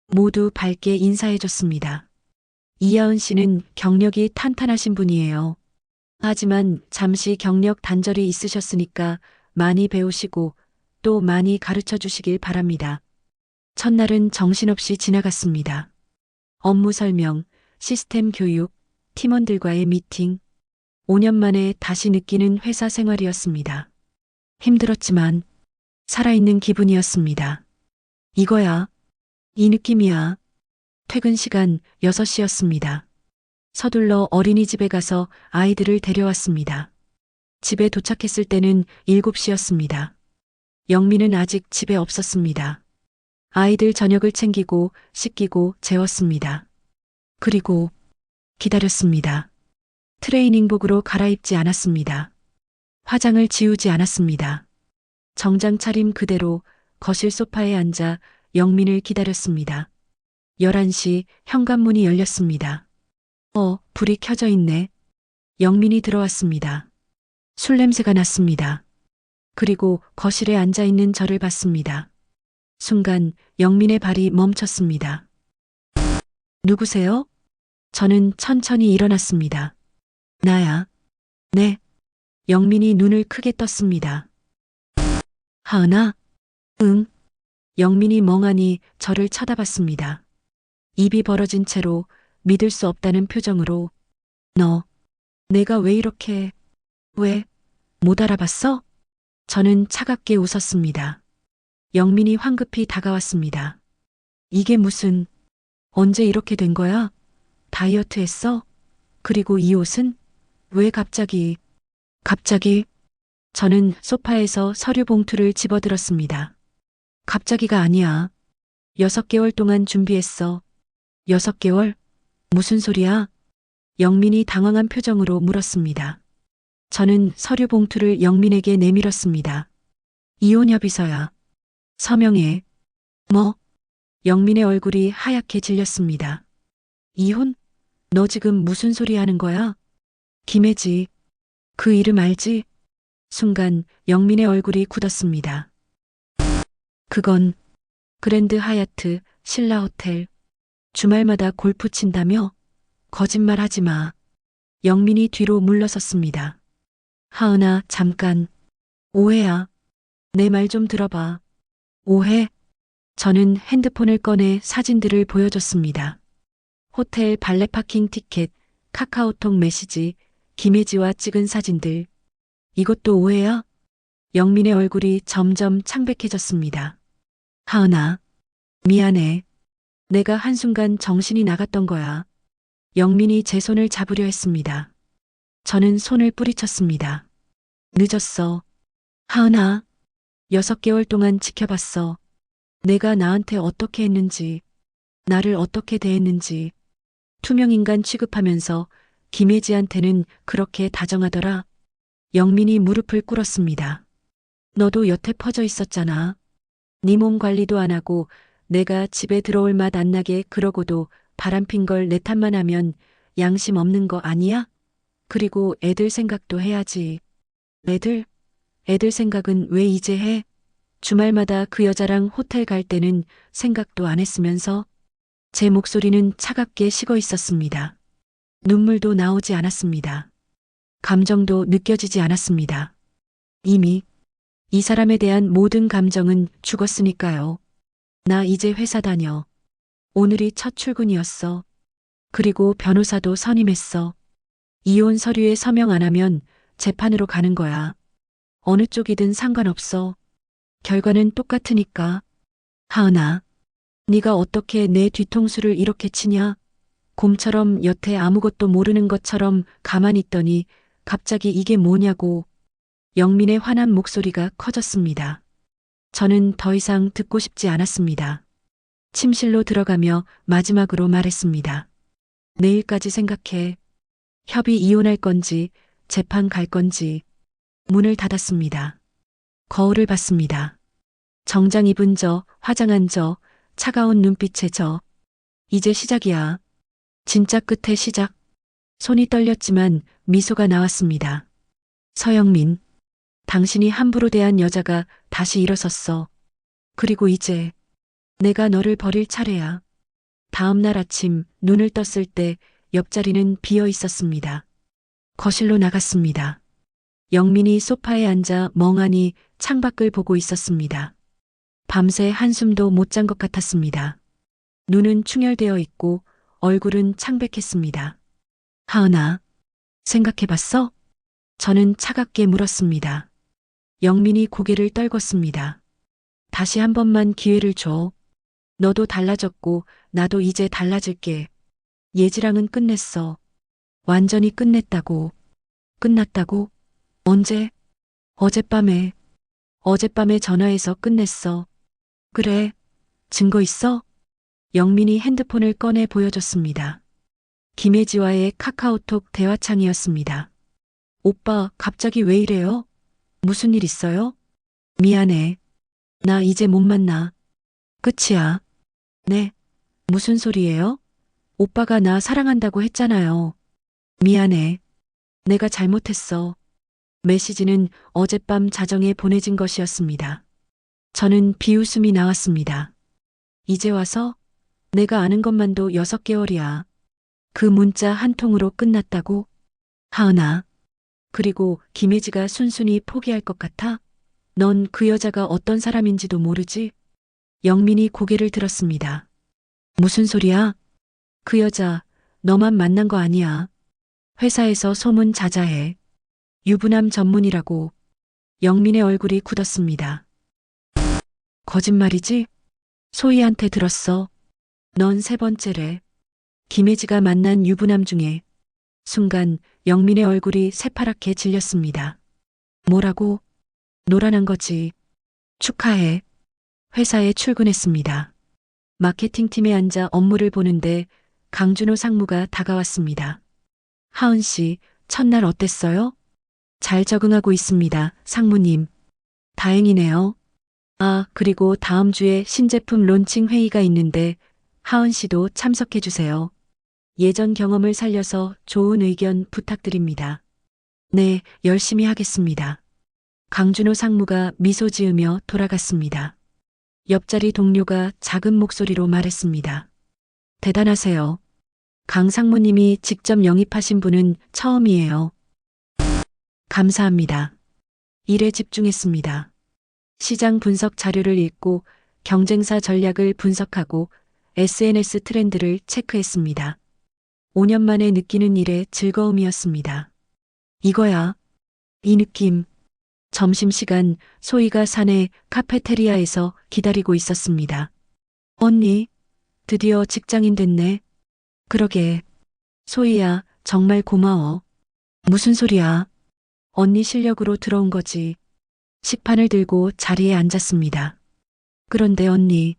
[SPEAKER 1] 모두 밝게 인사해줬습니다. 이하은 씨는 경력이 탄탄하신 분이에요. 하지만 잠시 경력 단절이 있으셨으니까 많이 배우시고 또 많이 가르쳐 주시길 바랍니다. 첫날은 정신없이 지나갔습니다. 업무 설명, 시스템 교육, 팀원들과의 미팅. 5년 만에 다시 느끼는 회사 생활이었습니다. 힘들었지만 살아있는 기분이었습니다. 이거야. 이 느낌이야. 퇴근 시간 6시였습니다. 서둘러 어린이집에 가서 아이들을 데려왔습니다. 집에 도착했을 때는 7시였습니다. 영민은 아직 집에 없었습니다. 아이들 저녁을 챙기고 씻기고 재웠습니다. 그리고 기다렸습니다. 트레이닝복으로 갈아입지 않았습니다. 화장을 지우지 않았습니다. 정장 차림 그대로 거실 소파에 앉아 영민을 기다렸습니다. 11시 현관문이 열렸습니다. 불이 켜져 있네. 영민이 들어왔습니다. 술 냄새가 났습니다. 그리고 거실에 앉아 있는 저를 봤습니다. 순간 영민의 발이 멈췄습니다. 누구세요? 저는 천천히 일어났습니다. 나야. 네. 영민이 눈을 크게 떴습니다. 하은아? 응. 영민이 멍하니 저를 쳐다봤습니다. 입이 벌어진 채로 믿을 수 없다는 표정으로 너, 내가 왜 이렇게, 왜, 못 알아봤어? 저는 차갑게 웃었습니다. 영민이 황급히 다가왔습니다. 이게 무슨, 언제 이렇게 된 거야? 다이어트 했어? 그리고 이 옷은? 왜 갑자기, 저는 소파에서 서류 봉투를 집어들었습니다. 갑자기가 아니야. 6개월 동안 준비했어. 6개월? 무슨 소리야? 영민이 당황한 표정으로 물었습니다. 저는 서류 봉투를 영민에게 내밀었습니다. 이혼 협의서야. 서명해. 뭐? 영민의 얼굴이 하얗게 질렸습니다. 이혼? 너 지금 무슨 소리 하는 거야? 김혜지. 그 이름 알지? 순간 영민의 얼굴이 굳었습니다. 그건 그랜드 하얏트 신라 호텔. 주말마다 골프 친다며? 거짓말 하지 마. 영민이 뒤로 물러섰습니다. 하은아, 잠깐. 오해야. 내 말 좀 들어봐. 오해? 저는 핸드폰을 꺼내 사진들을 보여줬습니다. 호텔 발레 파킹 티켓, 카카오톡 메시지, 김혜지와 찍은 사진들. 이것도 오해야? 영민의 얼굴이 점점 창백해졌습니다. 하은아, 미안해. 내가 한순간 정신이 나갔던 거야. 영민이 제 손을 잡으려 했습니다. 저는 손을 뿌리쳤습니다. 늦었어. 하은아, 6개월 동안 지켜봤어. 내가 나한테 어떻게 했는지, 나를 어떻게 대했는지, 투명인간 취급하면서 김혜지한테는 그렇게 다정하더라. 영민이 무릎을 꿇었습니다. 너도 여태 퍼져 있었잖아. 네 몸 관리도 안 하고 내가 집에 들어올 맛 안 나게 그러고도 바람핀 걸 내 탓만 하면 양심 없는 거 아니야? 그리고 애들 생각도 해야지. 애들 생각은 왜 이제 해? 주말마다 그 여자랑 호텔 갈 때는 생각도 안 했으면서 제 목소리는 차갑게 식어 있었습니다. 눈물도 나오지 않았습니다. 감정도 느껴지지 않았습니다. 이미 이 사람에 대한 모든 감정은 죽었으니까요. 나 이제 회사 다녀. 오늘이 첫 출근이었어. 그리고 변호사도 선임했어. 이혼 서류에 서명 안 하면 재판으로 가는 거야. 어느 쪽이든 상관없어. 결과는 똑같으니까. 하은아, 네가 어떻게 내 뒤통수를 이렇게 치냐? 곰처럼 여태 아무것도 모르는 것처럼 가만히 있더니 갑자기 이게 뭐냐고. 영민의 화난 목소리가 커졌습니다. 저는 더 이상 듣고 싶지 않았습니다. 침실로 들어가며 마지막으로 말했습니다. 내일까지 생각해. 협의 이혼할 건지 재판 갈 건지. 문을 닫았습니다. 거울을 봤습니다. 정장 입은 저, 화장한 저, 차가운 눈빛의 저. 이제 시작이야. 진짜 끝의 시작. 손이 떨렸지만 미소가 나왔습니다. 서영민, 당신이 함부로 대한 여자가 다시 일어섰어. 그리고 이제 내가 너를 버릴 차례야. 다음 날 아침 눈을 떴을 때 옆자리는 비어 있었습니다. 거실로 나갔습니다. 영민이 소파에 앉아 멍하니 창밖을 보고 있었습니다. 밤새 한숨도 못 잔 것 같았습니다. 눈은 충혈되어 있고 얼굴은 창백했습니다. 하은아, 생각해봤어? 저는 차갑게 물었습니다. 영민이 고개를 떨궜습니다. 다시 한 번만 기회를 줘. 너도 달라졌고 나도 이제 달라질게. 예지랑은 끝냈어. 완전히 끝냈다고. 끝났다고? 언제? 어젯밤에. 어젯밤에 전화해서 끝냈어. 그래. 증거 있어? 영민이 핸드폰을 꺼내 보여줬습니다. 김혜지와의 카카오톡 대화창이었습니다. 오빠, 갑자기 왜 이래요? 무슨 일 있어요? 미안해. 나 이제 못 만나. 끝이야. 네. 무슨 소리예요? 오빠가 나 사랑한다고 했잖아요. 미안해. 내가 잘못했어. 메시지는 어젯밤 자정에 보내진 것이었습니다. 저는 비웃음이 나왔습니다. 이제 와서? 내가 아는 것만도 6개월이야. 그 문자 한 통으로 끝났다고? 하은아. 그리고 김혜지가 순순히 포기할 것 같아? 넌 그 여자가 어떤 사람인지도 모르지? 영민이 고개를 들었습니다. 무슨 소리야? 그 여자 너만 만난 거 아니야. 회사에서 소문 자자해. 유부남 전문이라고. 영민의 얼굴이 굳었습니다. 거짓말이지? 소희한테 들었어. 넌 세 번째래. 김혜지가 만난 유부남 중에. 순간 영민의 얼굴이 새파랗게 질렸습니다. 뭐라고? 노란한 거지. 축하해. 회사에 출근했습니다. 마케팅팀에 앉아 업무를 보는데 강준호 상무가 다가왔습니다. 하은 씨, 첫날 어땠어요? 잘 적응하고 있습니다, 상무님. 다행이네요. 아, 그리고 다음 주에 신제품 론칭 회의가 있는데 하은 씨도 참석해 주세요. 예전 경험을 살려서 좋은 의견 부탁드립니다. 네, 열심히 하겠습니다. 강준호 상무가 미소 지으며 돌아갔습니다. 옆자리 동료가 작은 목소리로 말했습니다. 대단하세요. 강 상무님이 직접 영입하신 분은 처음이에요. 감사합니다. 일에 집중했습니다. 시장 분석 자료를 읽고 경쟁사 전략을 분석하고 SNS 트렌드를 체크했습니다. 5년 만에 느끼는 일의 즐거움이었습니다. 이거야. 이 느낌. 점심시간 소희가 사내 카페테리아에서 기다리고 있었습니다. 언니, 드디어 직장인 됐네. 그러게. 소희야, 정말 고마워. 무슨 소리야? 언니 실력으로 들어온 거지. 식판을 들고 자리에 앉았습니다. 그런데 언니,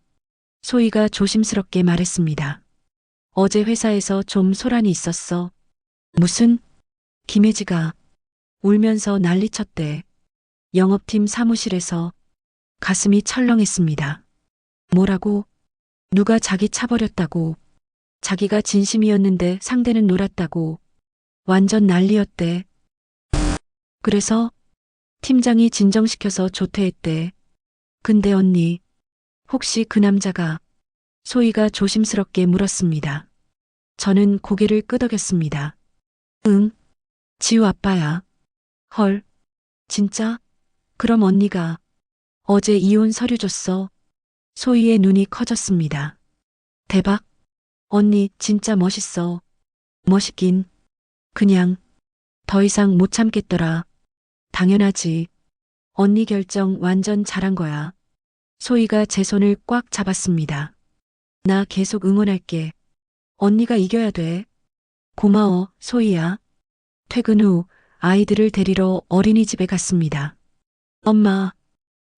[SPEAKER 1] 소희가 조심스럽게 말했습니다. 어제 회사에서 좀 소란이 있었어. 무슨? 김혜지가 울면서 난리쳤대. 영업팀 사무실에서. 가슴이 철렁했습니다. 뭐라고? 누가 자기 차버렸다고. 자기가 진심이었는데 상대는 놀았다고. 완전 난리였대. 그래서 팀장이 진정시켜서 조퇴했대. 근데 언니, 혹시 그 남자가? 소희가 조심스럽게 물었습니다. 저는 고개를 끄덕였습니다. 응, 지우 아빠야. 헐, 진짜? 그럼 언니가 어제 이혼 서류 줬어. 소희의 눈이 커졌습니다. 대박. 언니 진짜 멋있어. 멋있긴. 그냥 더 이상 못 참겠더라. 당연하지. 언니 결정 완전 잘한 거야. 소희가 제 손을 꽉 잡았습니다. 나 계속 응원할게. 언니가 이겨야 돼. 고마워, 소희야. 퇴근 후 아이들을 데리러 어린이집에 갔습니다. 엄마,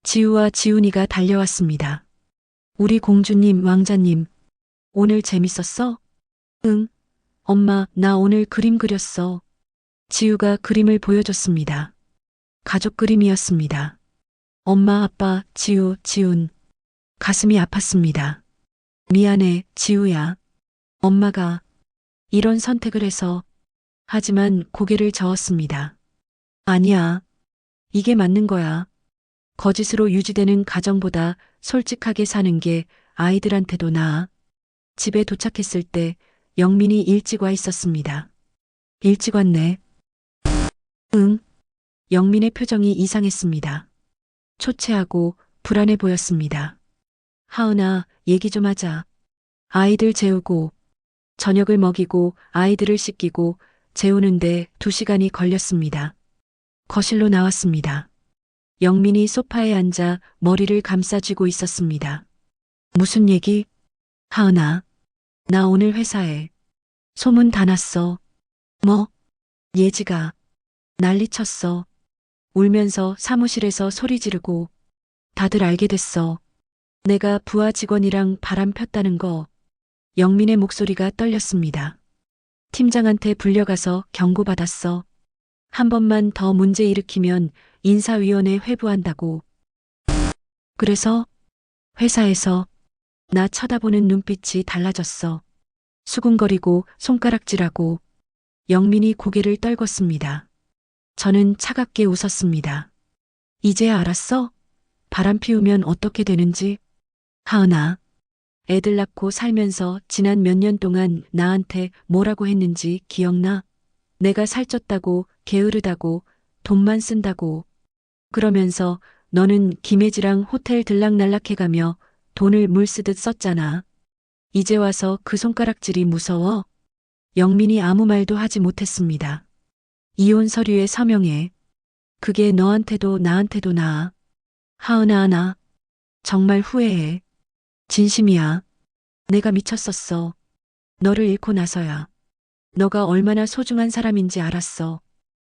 [SPEAKER 1] 지우와 지훈이가 달려왔습니다. 우리 공주님, 왕자님, 오늘 재밌었어? 응. 엄마, 나 오늘 그림 그렸어. 지우가 그림을 보여줬습니다. 가족 그림이었습니다. 엄마, 아빠, 지우, 지훈. 가슴이 아팠습니다. 미안해, 지우야. 엄마가 이런 선택을 해서. 하지만 고개를 저었습니다. 아니야. 이게 맞는 거야. 거짓으로 유지되는 가정보다 솔직하게 사는 게 아이들한테도 나아. 집에 도착했을 때 영민이 일찍 와 있었습니다. 일찍 왔네. 응. 영민의 표정이 이상했습니다. 초췌하고 불안해 보였습니다. 하은아, 얘기 좀 하자. 아이들 재우고 저녁을 먹이고 아이들을 씻기고 재우는데 2시간이 걸렸습니다. 거실로 나왔습니다. 영민이 소파에 앉아 머리를 감싸쥐고 있었습니다. 무슨 얘기? 하은아, 나 오늘 회사에 소문 다 났어. 뭐? 예지가 난리쳤어. 울면서 사무실에서 소리 지르고 다들 알게 됐어. 내가 부하 직원이랑 바람 폈다는 거. 영민의 목소리가 떨렸습니다. 팀장한테 불려가서 경고받았어. 한 번만 더 문제 일으키면 인사위원회 회부한다고. 그래서 회사에서 나 쳐다보는 눈빛이 달라졌어. 수군거리고 손가락질하고. 영민이 고개를 떨궜습니다. 저는 차갑게 웃었습니다. 이제야 알았어? 바람 피우면 어떻게 되는지. 하은아, 애들 낳고 살면서 지난 몇 년 동안 나한테 뭐라고 했는지 기억나? 내가 살쪘다고, 게으르다고, 돈만 쓴다고. 그러면서 너는 김혜지랑 호텔 들락날락해가며 돈을 물 쓰듯 썼잖아. 이제 와서 그 손가락질이 무서워? 영민이 아무 말도 하지 못했습니다. 이혼 서류에 서명해. 그게 너한테도 나한테도 나아. 하은아, 나 정말 후회해. 진심이야. 내가 미쳤었어. 너를 잃고 나서야. 너가 얼마나 소중한 사람인지 알았어.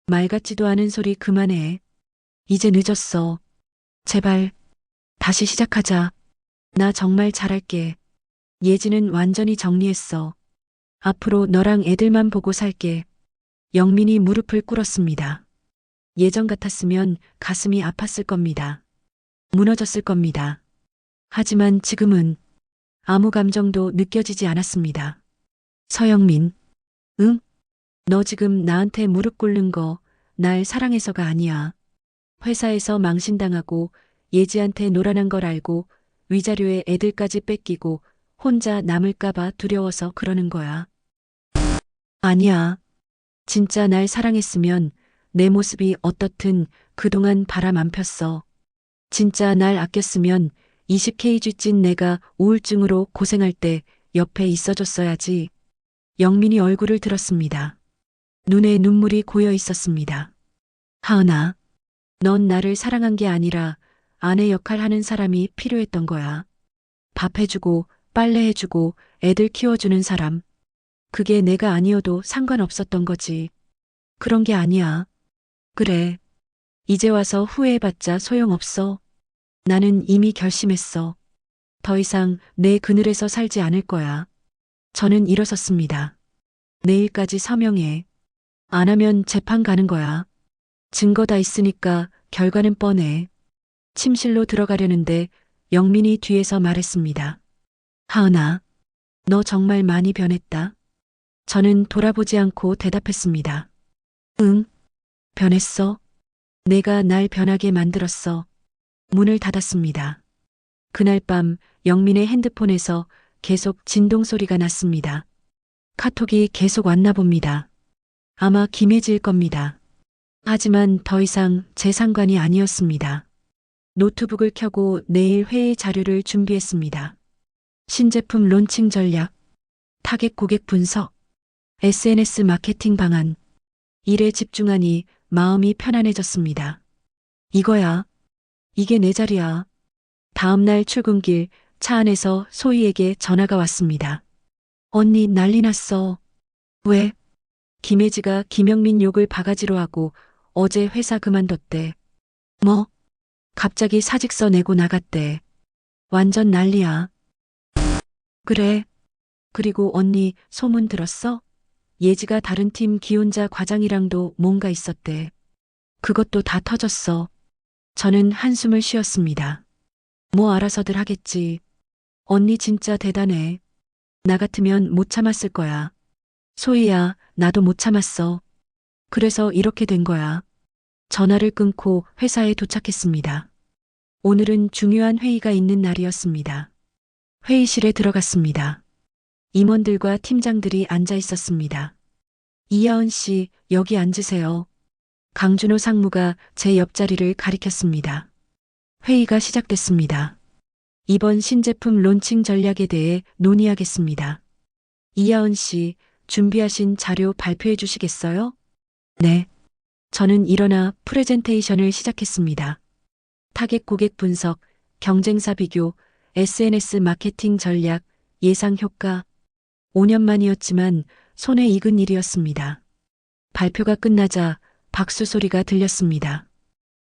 [SPEAKER 1] 말 같지도 않은 소리 그만해. 이제 늦었어. 제발, 다시 시작하자. 나 정말 잘할게. 예지는 완전히 정리했어. 앞으로 너랑 애들만 보고 살게. 영민이 무릎을 꿇었습니다. 예전 같았으면 가슴이 아팠을 겁니다. 무너졌을 겁니다. 하지만 지금은 아무 감정도 느껴지지 않았습니다. 서영민, 응? 너 지금 나한테 무릎 꿇는 거 날 사랑해서가 아니야. 회사에서 망신당하고 예지한테 노란한 걸 알고 위자료에 애들까지 뺏기고 혼자 남을까봐 두려워서 그러는 거야. 아니야. 진짜 날 사랑했으면 내 모습이 어떻든 그동안 바람 안 폈어. 진짜 날 아꼈으면 20kg 찐 내가 우울증으로 고생할 때 옆에 있어줬어야지. 영민이 얼굴을 들었습니다. 눈에 눈물이 고여 있었습니다. 하은아, 넌 나를 사랑한 게 아니라 아내 역할 하는 사람이 필요했던 거야. 밥 해주고 빨래 해주고 애들 키워주는 사람. 그게 내가 아니어도 상관없었던 거지. 그런 게 아니야. 그래. 이제 와서 후회해봤자 소용없어. 나는 이미 결심했어. 더 이상 내 그늘에서 살지 않을 거야. 저는 일어섰습니다. 내일까지 서명해. 안 하면 재판 가는 거야. 증거 다 있으니까 결과는 뻔해. 침실로 들어가려는데 영민이 뒤에서 말했습니다. 하은아, 너 정말 많이 변했다. 저는 돌아보지 않고 대답했습니다. 응, 변했어. 내가 날 변하게 만들었어. 문을 닫았습니다. 그날 밤 영민의 핸드폰에서 계속 진동 소리가 났습니다. 카톡이 계속 왔나 봅니다. 아마 김혜지일 겁니다. 하지만 더 이상 제 상관이 아니었습니다. 노트북을 켜고 내일 회의 자료를 준비했습니다. 신제품 론칭 전략, 타겟 고객 분석, SNS 마케팅 방안. 일에 집중하니 마음이 편안해졌습니다. 이거야. 이게 내 자리야. 다음날 출근길 차 안에서 소희에게 전화가 왔습니다. 언니 난리 났어. 왜? 김혜지가 김영민 욕을 바가지로 하고 어제 회사 그만뒀대. 뭐? 갑자기 사직서 내고 나갔대. 완전 난리야. 그래. 그리고 언니 소문 들었어? 예지가 다른 팀 기혼자 과장이랑도 뭔가 있었대. 그것도 다 터졌어. 저는 한숨을 쉬었습니다. 뭐 알아서들 하겠지. 언니 진짜 대단해. 나 같으면 못 참았을 거야. 소희야, 나도 못 참았어. 그래서 이렇게 된 거야. 전화를 끊고 회사에 도착했습니다. 오늘은 중요한 회의가 있는 날이었습니다. 회의실에 들어갔습니다. 임원들과 팀장들이 앉아 있었습니다. 이하은 씨, 여기 앉으세요. 강준호 상무가 제 옆자리를 가리켰습니다. 회의가 시작됐습니다. 이번 신제품 론칭 전략에 대해 논의하겠습니다. 이하은 씨, 준비하신 자료 발표해 주시겠어요? 네. 저는 일어나 프레젠테이션을 시작했습니다. 타겟 고객 분석, 경쟁사 비교, SNS 마케팅 전략, 예상 효과. 5년 만이었지만 손에 익은 일이었습니다. 발표가 끝나자 박수 소리가 들렸습니다.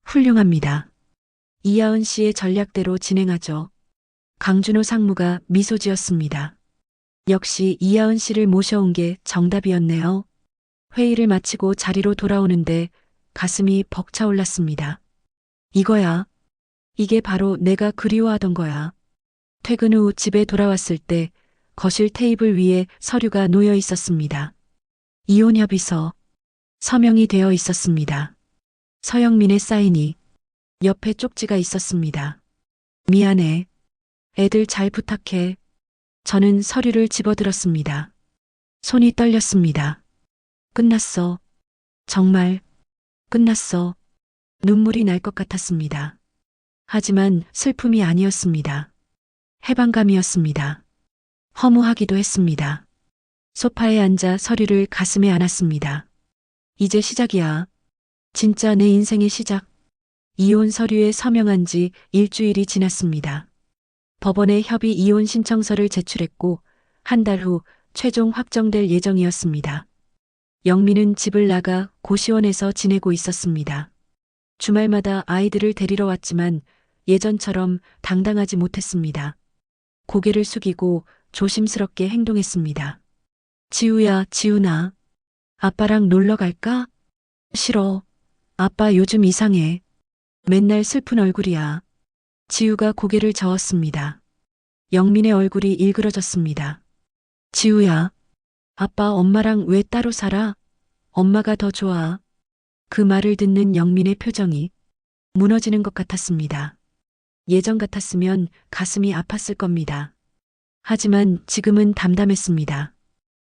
[SPEAKER 1] 훌륭합니다. 이하은 씨의 전략대로 진행하죠. 강준호 상무가 미소 지었습니다. 역시 이하은 씨를 모셔온 게 정답이었네요. 회의를 마치고 자리로 돌아오는데 가슴이 벅차올랐습니다. 이거야. 이게 바로 내가 그리워하던 거야. 퇴근 후 집에 돌아왔을 때 거실 테이블 위에 서류가 놓여 있었습니다. 이혼 협의서. 서명이 되어 있었습니다. 서영민의 사인이. 옆에 쪽지가 있었습니다. 미안해. 애들 잘 부탁해. 저는 서류를 집어들었습니다. 손이 떨렸습니다. 끝났어. 정말 끝났어. 눈물이 날 것 같았습니다. 하지만 슬픔이 아니었습니다. 해방감이었습니다. 허무하기도 했습니다. 소파에 앉아 서류를 가슴에 안았습니다. 이제 시작이야. 진짜 내 인생의 시작. 이혼 서류에 서명한 지 일주일이 지났습니다. 법원에 협의 이혼 신청서를 제출했고 한 달 후 최종 확정될 예정이었습니다. 영민은 집을 나가 고시원에서 지내고 있었습니다. 주말마다 아이들을 데리러 왔지만 예전처럼 당당하지 못했습니다. 고개를 숙이고 조심스럽게 행동했습니다. 지우야, 지우나. 아빠랑 놀러 갈까? 싫어. 아빠 요즘 이상해. 맨날 슬픈 얼굴이야. 지우가 고개를 저었습니다. 영민의 얼굴이 일그러졌습니다. 지우야, 아빠 엄마랑 왜 따로 살아? 엄마가 더 좋아. 그 말을 듣는 영민의 표정이 무너지는 것 같았습니다. 예전 같았으면 가슴이 아팠을 겁니다. 하지만 지금은 담담했습니다.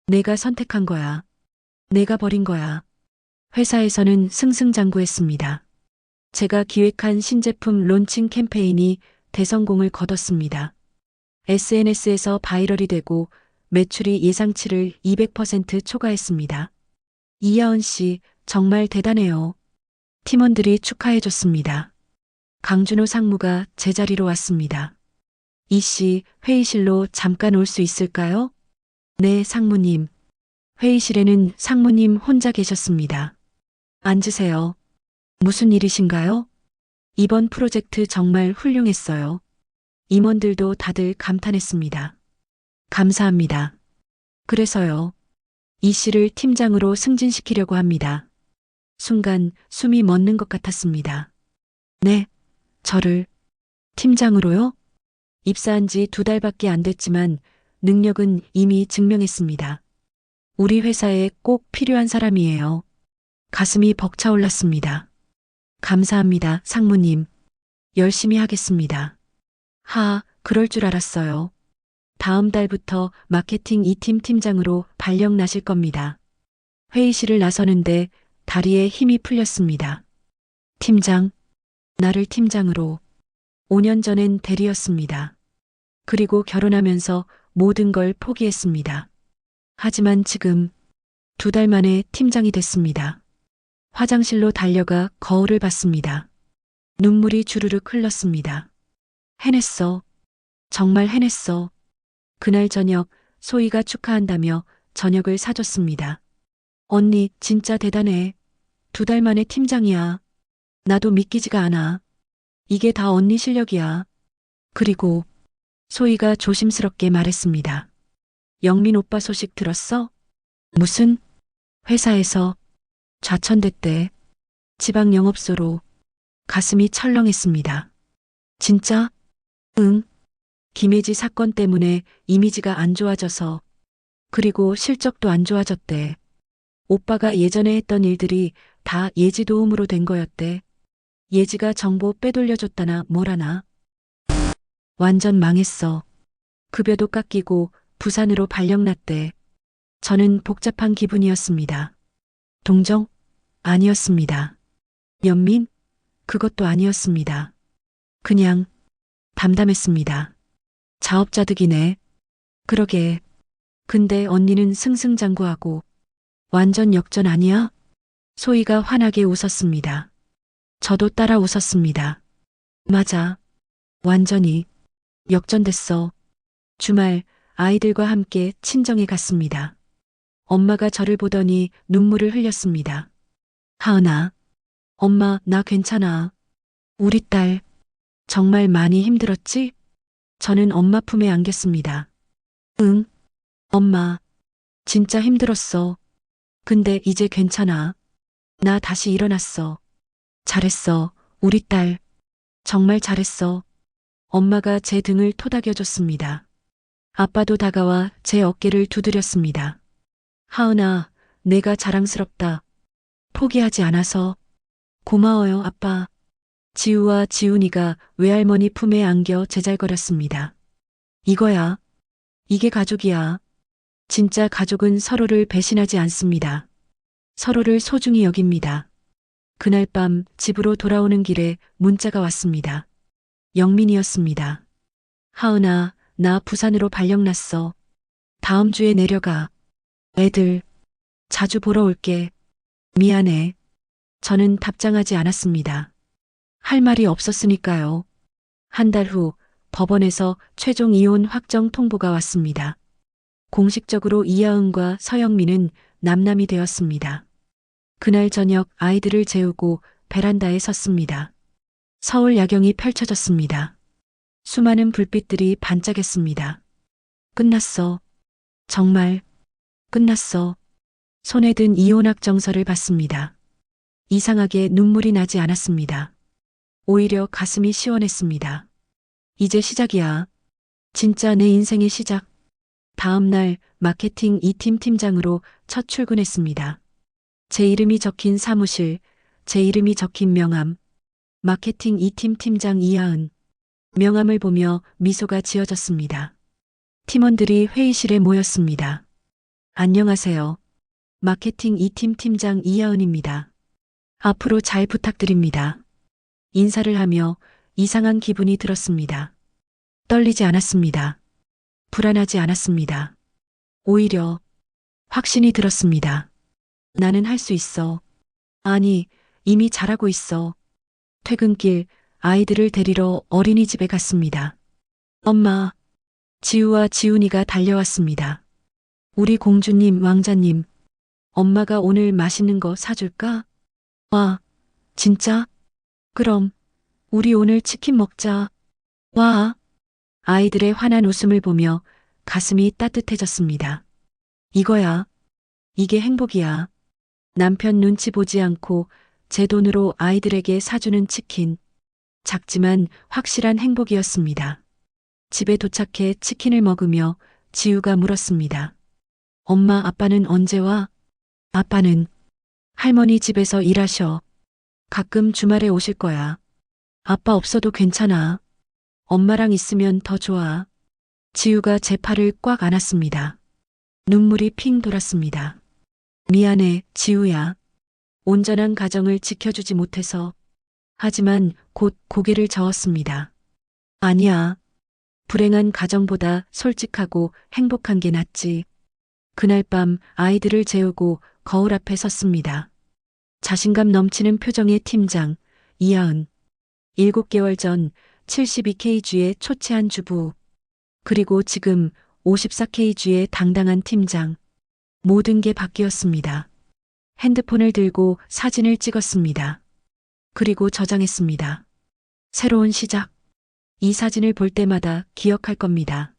[SPEAKER 1] 내가 선택한 거야. 내가 버린 거야. 회사에서는 승승장구했습니다. 제가 기획한 신제품 론칭 캠페인이 대성공을 거뒀습니다. SNS에서 바이럴이 되고 매출이 예상치를 200% 초과했습니다. 이하은 씨, 정말 대단해요. 팀원들이 축하해줬습니다. 강준호 상무가 제자리로 왔습니다. 이 씨, 회의실로 잠깐 올 수 있을까요? 네, 상무님. 회의실에는 상무님 혼자 계셨습니다. 앉으세요. 무슨 일이신가요? 이번 프로젝트 정말 훌륭했어요. 임원들도 다들 감탄했습니다. 감사합니다. 그래서요. 이 씨를 팀장으로 승진시키려고 합니다. 순간 숨이 멎는 것 같았습니다. 네, 저를 팀장으로요? 입사한 지 2달밖에 안 됐지만 능력은 이미 증명했습니다. 우리 회사에 꼭 필요한 사람이에요. 가슴이 벅차올랐습니다. 감사합니다, 상무님. 열심히 하겠습니다. 그럴 줄 알았어요. 다음 달부터 마케팅 2팀 팀장으로 발령 나실 겁니다. 회의실을 나서는데 다리에 힘이 풀렸습니다. 팀장, 나를 팀장으로. 5년 전엔 대리였습니다. 그리고 결혼하면서 모든 걸 포기했습니다. 하지만 지금 2달 만에 팀장이 됐습니다. 화장실로 달려가 거울을 봤습니다. 눈물이 주르륵 흘렀습니다. 해냈어. 정말 해냈어. 그날 저녁 소희가 축하한다며 저녁을 사줬습니다. 언니 진짜 대단해. 2달 만에 팀장이야. 나도 믿기지가 않아. 이게 다 언니 실력이야. 그리고 소희가 조심스럽게 말했습니다. 영민 오빠 소식 들었어? 무슨? 회사에서 좌천됐대. 지방 영업소로. 가슴이 철렁했습니다. 진짜? 응. 김혜지 사건 때문에 이미지가 안 좋아져서. 그리고 실적도 안 좋아졌대. 오빠가 예전에 했던 일들이 다 예지 도움으로 된 거였대. 예지가 정보 빼돌려줬다나 뭐라나. 완전 망했어. 급여도 깎이고 부산으로 발령났대. 저는 복잡한 기분이었습니다. 동정? 아니었습니다. 연민? 그것도 아니었습니다. 그냥 담담했습니다. 자업자득이네. 그러게. 근데 언니는 승승장구하고 완전 역전 아니야? 소희가 환하게 웃었습니다. 저도 따라 웃었습니다. 맞아. 완전히 역전됐어. 주말 아이들과 함께 친정에 갔습니다. 엄마가 저를 보더니 눈물을 흘렸습니다. 하은아, 엄마 나 괜찮아. 우리 딸 정말 많이 힘들었지? 저는 엄마 품에 안겼습니다. 응, 엄마 진짜 힘들었어. 근데 이제 괜찮아. 나 다시 일어났어. 잘했어, 우리 딸. 정말 잘했어. 엄마가 제 등을 토닥여줬습니다. 아빠도 다가와 제 어깨를 두드렸습니다. 하은아, 내가 자랑스럽다. 포기하지 않아서. 고마워요, 아빠. 지우와 지훈이가 외할머니 품에 안겨 제잘거렸습니다. 이거야. 이게 가족이야. 진짜 가족은 서로를 배신하지 않습니다. 서로를 소중히 여깁니다. 그날 밤 집으로 돌아오는 길에 문자가 왔습니다. 영민이었습니다. 하은아, 나 부산으로 발령 났어. 다음 주에 내려가. 애들 자주 보러 올게. 미안해. 저는 답장하지 않았습니다. 할 말이 없었으니까요. 한 달 후 법원에서 최종 이혼 확정 통보가 왔습니다. 공식적으로 이하은과 서영민은 남남이 되었습니다. 그날 저녁 아이들을 재우고 베란다에 섰습니다. 서울 야경이 펼쳐졌습니다. 수많은 불빛들이 반짝였습니다. 끝났어. 정말 끝났어. 손에 든 이혼 확정서를 봤습니다. 이상하게 눈물이 나지 않았습니다. 오히려 가슴이 시원했습니다. 이제 시작이야. 진짜 내 인생의 시작. 다음 날 마케팅 2팀 팀장으로 첫 출근했습니다. 제 이름이 적힌 사무실, 제 이름이 적힌 명함. 마케팅 2팀 팀장 이하은. 명함을 보며 미소가 지어졌습니다. 팀원들이 회의실에 모였습니다. 안녕하세요. 마케팅 2팀 팀장 이하은입니다. 앞으로 잘 부탁드립니다. 인사를 하며 이상한 기분이 들었습니다. 떨리지 않았습니다. 불안하지 않았습니다. 오히려 확신이 들었습니다. 나는 할 수 있어. 아니, 이미 잘하고 있어. 퇴근길 아이들을 데리러 어린이집에 갔습니다. 엄마, 지우와 지훈이가 달려왔습니다. 우리 공주님, 왕자님, 엄마가 오늘 맛있는 거 사줄까? 와, 진짜? 그럼, 우리 오늘 치킨 먹자. 와. 아이들의 환한 웃음을 보며 가슴이 따뜻해졌습니다. 이거야. 이게 행복이야. 남편 눈치 보지 않고 제 돈으로 아이들에게 사주는 치킨. 작지만 확실한 행복이었습니다. 집에 도착해 치킨을 먹으며 지우가 물었습니다. 엄마, 아빠는 언제 와? 아빠는 할머니 집에서 일하셔. 가끔 주말에 오실 거야. 아빠 없어도 괜찮아. 엄마랑 있으면 더 좋아. 지우가 제 팔을 꽉 안았습니다. 눈물이 핑 돌았습니다. 미안해, 지우야. 온전한 가정을 지켜주지 못해서. 하지만 곧 고개를 저었습니다. 아니야. 불행한 가정보다 솔직하고 행복한 게 낫지. 그날 밤 아이들을 재우고 거울 앞에 섰습니다. 자신감 넘치는 표정의 팀장, 이하은. 7개월 전 72kg의 초췌한 주부. 그리고 지금 54kg의 당당한 팀장. 모든 게 바뀌었습니다. 핸드폰을 들고 사진을 찍었습니다. 그리고 저장했습니다. 새로운 시작. 이 사진을 볼 때마다 기억할 겁니다.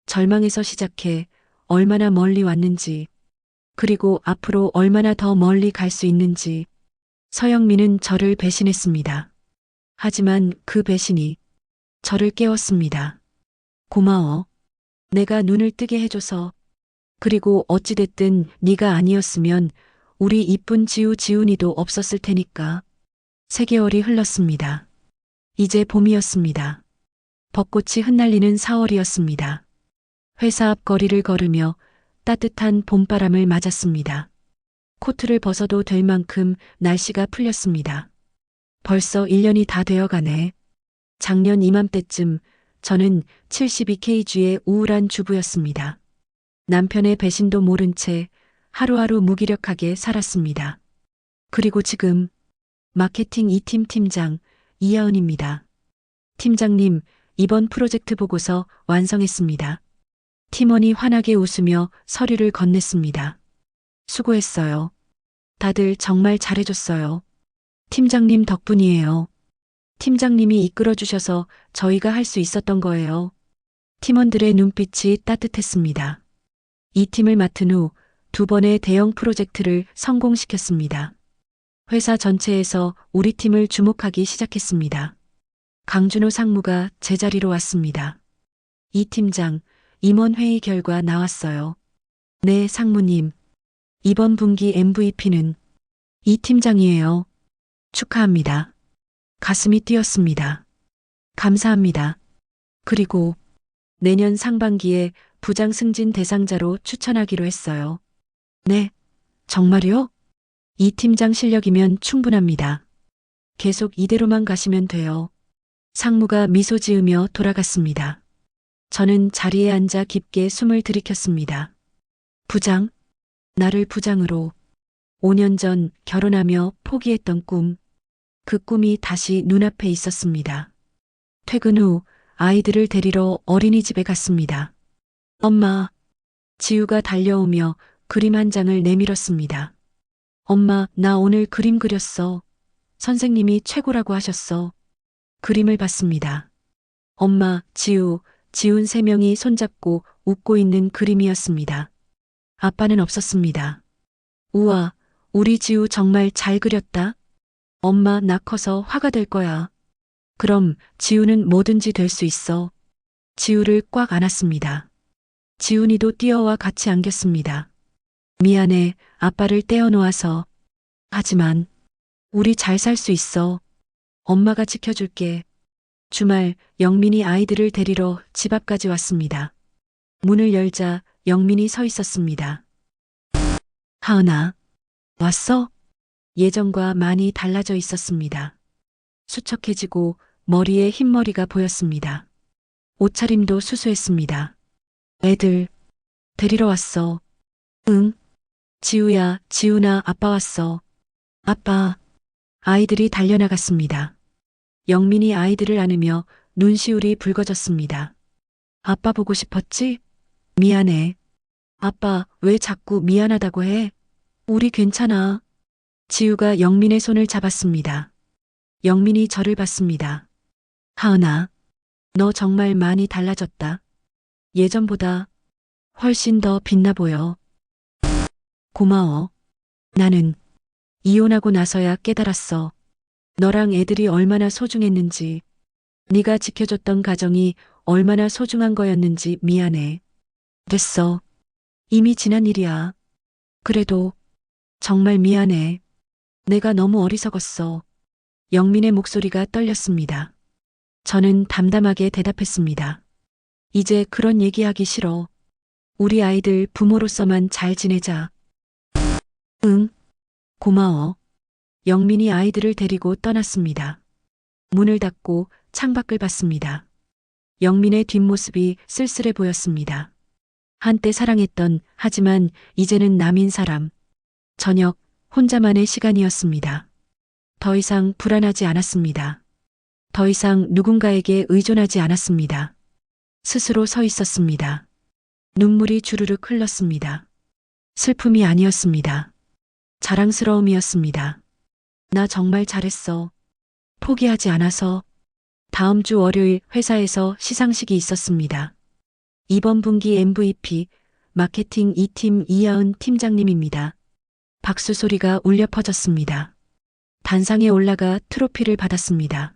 [SPEAKER 1] 절망에서 시작해 얼마나 멀리 왔는지, 그리고 앞으로 얼마나 더 멀리 갈 수 있는지. 서영민은 저를 배신했습니다. 하지만 그 배신이 저를 깨웠습니다. 고마워. 내가 눈을 뜨게 해줘서. 그리고 어찌됐든 네가 아니었으면 우리 이쁜 지훈이도 없었을 테니까. 3개월이 흘렀습니다. 이제 봄이었습니다. 벚꽃이 흩날리는 4월이었습니다. 회사 앞 거리를 걸으며 따뜻한 봄바람을 맞았습니다. 코트를 벗어도 될 만큼 날씨가 풀렸습니다. 벌써 1년이 다 되어가네. 작년 이맘때쯤 저는 72kg의 우울한 주부였습니다. 남편의 배신도 모른 채 하루하루 무기력하게 살았습니다. 그리고 지금 마케팅 2팀 팀장 이하은입니다. 팀장님, 이번 프로젝트 보고서 완성했습니다. 팀원이 환하게 웃으며 서류를 건넸습니다. 수고했어요. 다들 정말 잘해줬어요. 팀장님 덕분이에요. 팀장님이 이끌어주셔서 저희가 할 수 있었던 거예요. 팀원들의 눈빛이 따뜻했습니다. 이 팀을 맡은 후 2번의 대형 프로젝트를 성공시켰습니다. 회사 전체에서 우리 팀을 주목하기 시작했습니다. 강준호 상무가 제자리로 왔습니다. 이 팀장, 임원 회의 결과 나왔어요. 네, 상무님. 이번 분기 MVP는 이 팀장이에요. 축하합니다. 가슴이 뛰었습니다. 감사합니다. 그리고 내년 상반기에 부장 승진 대상자로 추천하기로 했어요. 네, 정말요? 이 팀장 실력이면 충분합니다. 계속 이대로만 가시면 돼요. 상무가 미소 지으며 돌아갔습니다. 저는 자리에 앉아 깊게 숨을 들이켰습니다. 부장, 나를 부장으로 5년 전 결혼하며 포기했던 꿈, 그 꿈이 다시 눈앞에 있었습니다. 퇴근 후 아이들을 데리러 어린이집에 갔습니다. 엄마, 지우가 달려오며 그림 한 장을 내밀었습니다. 엄마, 나 오늘 그림 그렸어. 선생님이 최고라고 하셨어. 그림을 봤습니다. 엄마, 지우, 지훈 세 명이 손잡고 웃고 있는 그림이었습니다. 아빠는 없었습니다. 우와, 우리 지우 정말 잘 그렸다. 엄마, 나 커서 화가 될 거야. 그럼 지우는 뭐든지 될 수 있어. 지우를 꽉 안았습니다. 지훈이도 뛰어와 같이 안겼습니다. 미안해, 아빠를 떼어놓아서. 하지만 우리 잘 살 수 있어. 엄마가 지켜줄게. 주말 영민이 아이들을 데리러 집 앞까지 왔습니다. 문을 열자 영민이 서 있었습니다. 하은아, 왔어? 예전과 많이 달라져 있었습니다. 수척해지고 머리에 흰머리가 보였습니다. 옷차림도 수수했습니다. 애들 데리러 왔어. 응. 지우야, 지훈아, 아빠 왔어. 아빠. 아이들이 달려나갔습니다. 영민이 아이들을 안으며 눈시울이 붉어졌습니다. 아빠 보고 싶었지? 미안해. 아빠, 왜 자꾸 미안하다고 해? 우리 괜찮아. 지우가 영민의 손을 잡았습니다. 영민이 저를 봤습니다. 하은아, 너 정말 많이 달라졌다. 예전보다 훨씬 더 빛나 보여. 고마워. 나는 이혼하고 나서야 깨달았어. 너랑 애들이 얼마나 소중했는지, 네가 지켜줬던 가정이 얼마나 소중한 거였는지 미안해. 됐어. 이미 지난 일이야. 그래도 정말 미안해. 내가 너무 어리석었어. 영민의 목소리가 떨렸습니다. 저는 담담하게 대답했습니다. 이제 그런 얘기하기 싫어. 우리 아이들 부모로서만 잘 지내자. 응, 고마워. 영민이 아이들을 데리고 떠났습니다. 문을 닫고 창밖을 봤습니다. 영민의 뒷모습이 쓸쓸해 보였습니다. 한때 사랑했던, 하지만 이제는 남인 사람. 저녁, 혼자만의 시간이었습니다. 더 이상 불안하지 않았습니다. 더 이상 누군가에게 의존하지 않았습니다. 스스로 서 있었습니다. 눈물이 주르륵 흘렀습니다. 슬픔이 아니었습니다. 자랑스러움이었습니다. 나 정말 잘했어. 포기하지 않아서. 다음 주 월요일 회사에서 시상식이 있었습니다. 이번 분기 MVP 마케팅 2팀 이하은 팀장님입니다. 박수 소리가 울려 퍼졌습니다. 단상에 올라가 트로피를 받았습니다.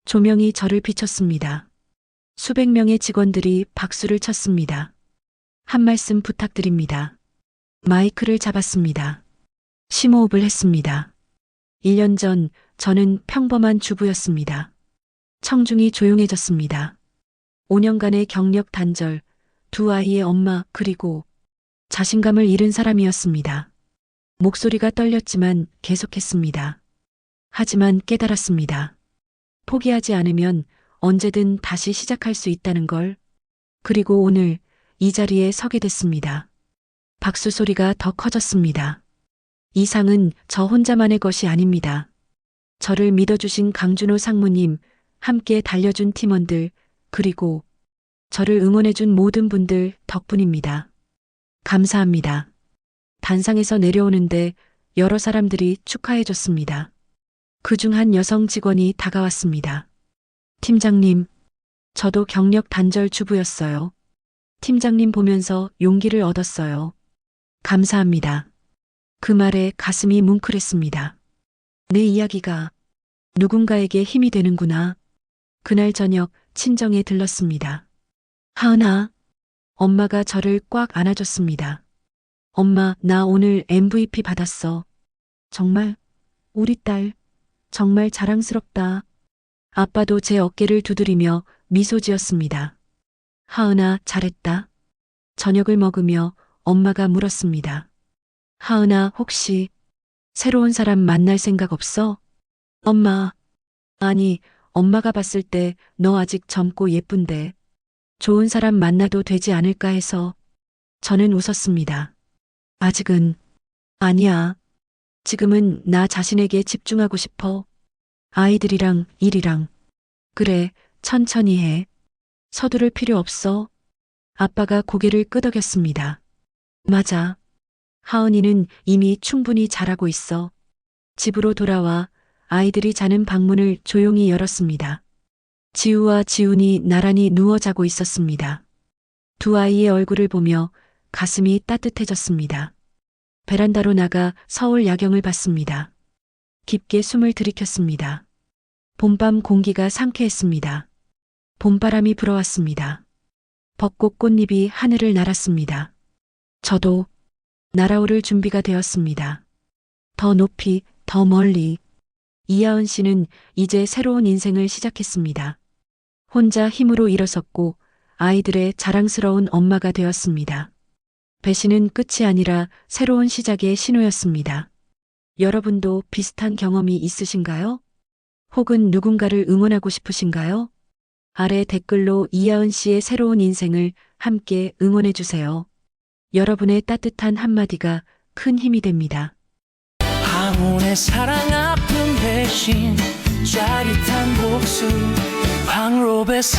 [SPEAKER 1] 조명이 저를 비췄습니다. 수백 명의 직원들이 박수를 쳤습니다. 한 말씀 부탁드립니다. 마이크를 잡았습니다. 심호흡을 했습니다. 1년 전 저는 평범한 주부였습니다. 청중이 조용해졌습니다. 5년간의 경력 단절, 두 아이의 엄마 그리고 자신감을 잃은 사람이었습니다. 목소리가 떨렸지만 계속했습니다. 하지만 깨달았습니다. 포기하지 않으면 언제든 다시 시작할 수 있다는 걸. 그리고 오늘 이 자리에 서게 됐습니다. 박수 소리가 더 커졌습니다. 이 상은 저 혼자만의 것이 아닙니다. 저를 믿어주신 강준호 상무님, 함께 달려준 팀원들, 그리고 저를 응원해준 모든 분들 덕분입니다. 감사합니다. 단상에서 내려오는데 여러 사람들이 축하해줬습니다. 그중 한 여성 직원이 다가왔습니다. 팀장님, 저도 경력 단절 주부였어요. 팀장님 보면서 용기를 얻었어요. 감사합니다. 그 말에 가슴이 뭉클했습니다. 내 이야기가 누군가에게 힘이 되는구나. 그날 저녁 친정에 들렀습니다. 하은아, 엄마가 저를 꽉 안아줬습니다. 엄마, 나 오늘 MVP 받았어. 정말? 우리 딸, 정말 자랑스럽다. 아빠도 제 어깨를 두드리며 미소 지었습니다. 하은아, 잘했다. 저녁을 먹으며 엄마가 물었습니다. 하은아, 혹시 새로운 사람 만날 생각 없어? 엄마, 아니, 엄마가 봤을 때 너 아직 젊고 예쁜데. 좋은 사람 만나도 되지 않을까 해서 저는 웃었습니다. 아직은 아니야. 지금은 나 자신에게 집중하고 싶어. 아이들이랑 일이랑. 그래, 천천히 해. 서두를 필요 없어. 아빠가 고개를 끄덕였습니다. 맞아. 하은이는 이미 충분히 잘하고 있어. 집으로 돌아와 아이들이 자는 방문을 조용히 열었습니다. 지우와 지훈이 나란히 누워 자고 있었습니다. 두 아이의 얼굴을 보며 가슴이 따뜻해졌습니다. 베란다로 나가 서울 야경을 봤습니다. 깊게 숨을 들이켰습니다. 봄밤 공기가 상쾌했습니다. 봄바람이 불어왔습니다. 벚꽃 꽃잎이 하늘을 날았습니다. 저도 날아오를 준비가 되었습니다. 더 높이, 더 멀리. 이하은 씨는 이제 새로운 인생을 시작했습니다. 혼자 힘으로 일어섰고 아이들의 자랑스러운 엄마가 되었습니다. 배신은 끝이 아니라 새로운 시작의 신호였습니다. 여러분도 비슷한 경험이 있으신가요? 혹은 누군가를 응원하고 싶으신가요? 아래 댓글로 이하은 씨의 새로운 인생을 함께 응원해 주세요. 여러분의 따뜻한 한마디가 큰 힘이 됩니다.
[SPEAKER 2] 황혼의 사랑 아픈 배신 짜릿한 복수 황로배사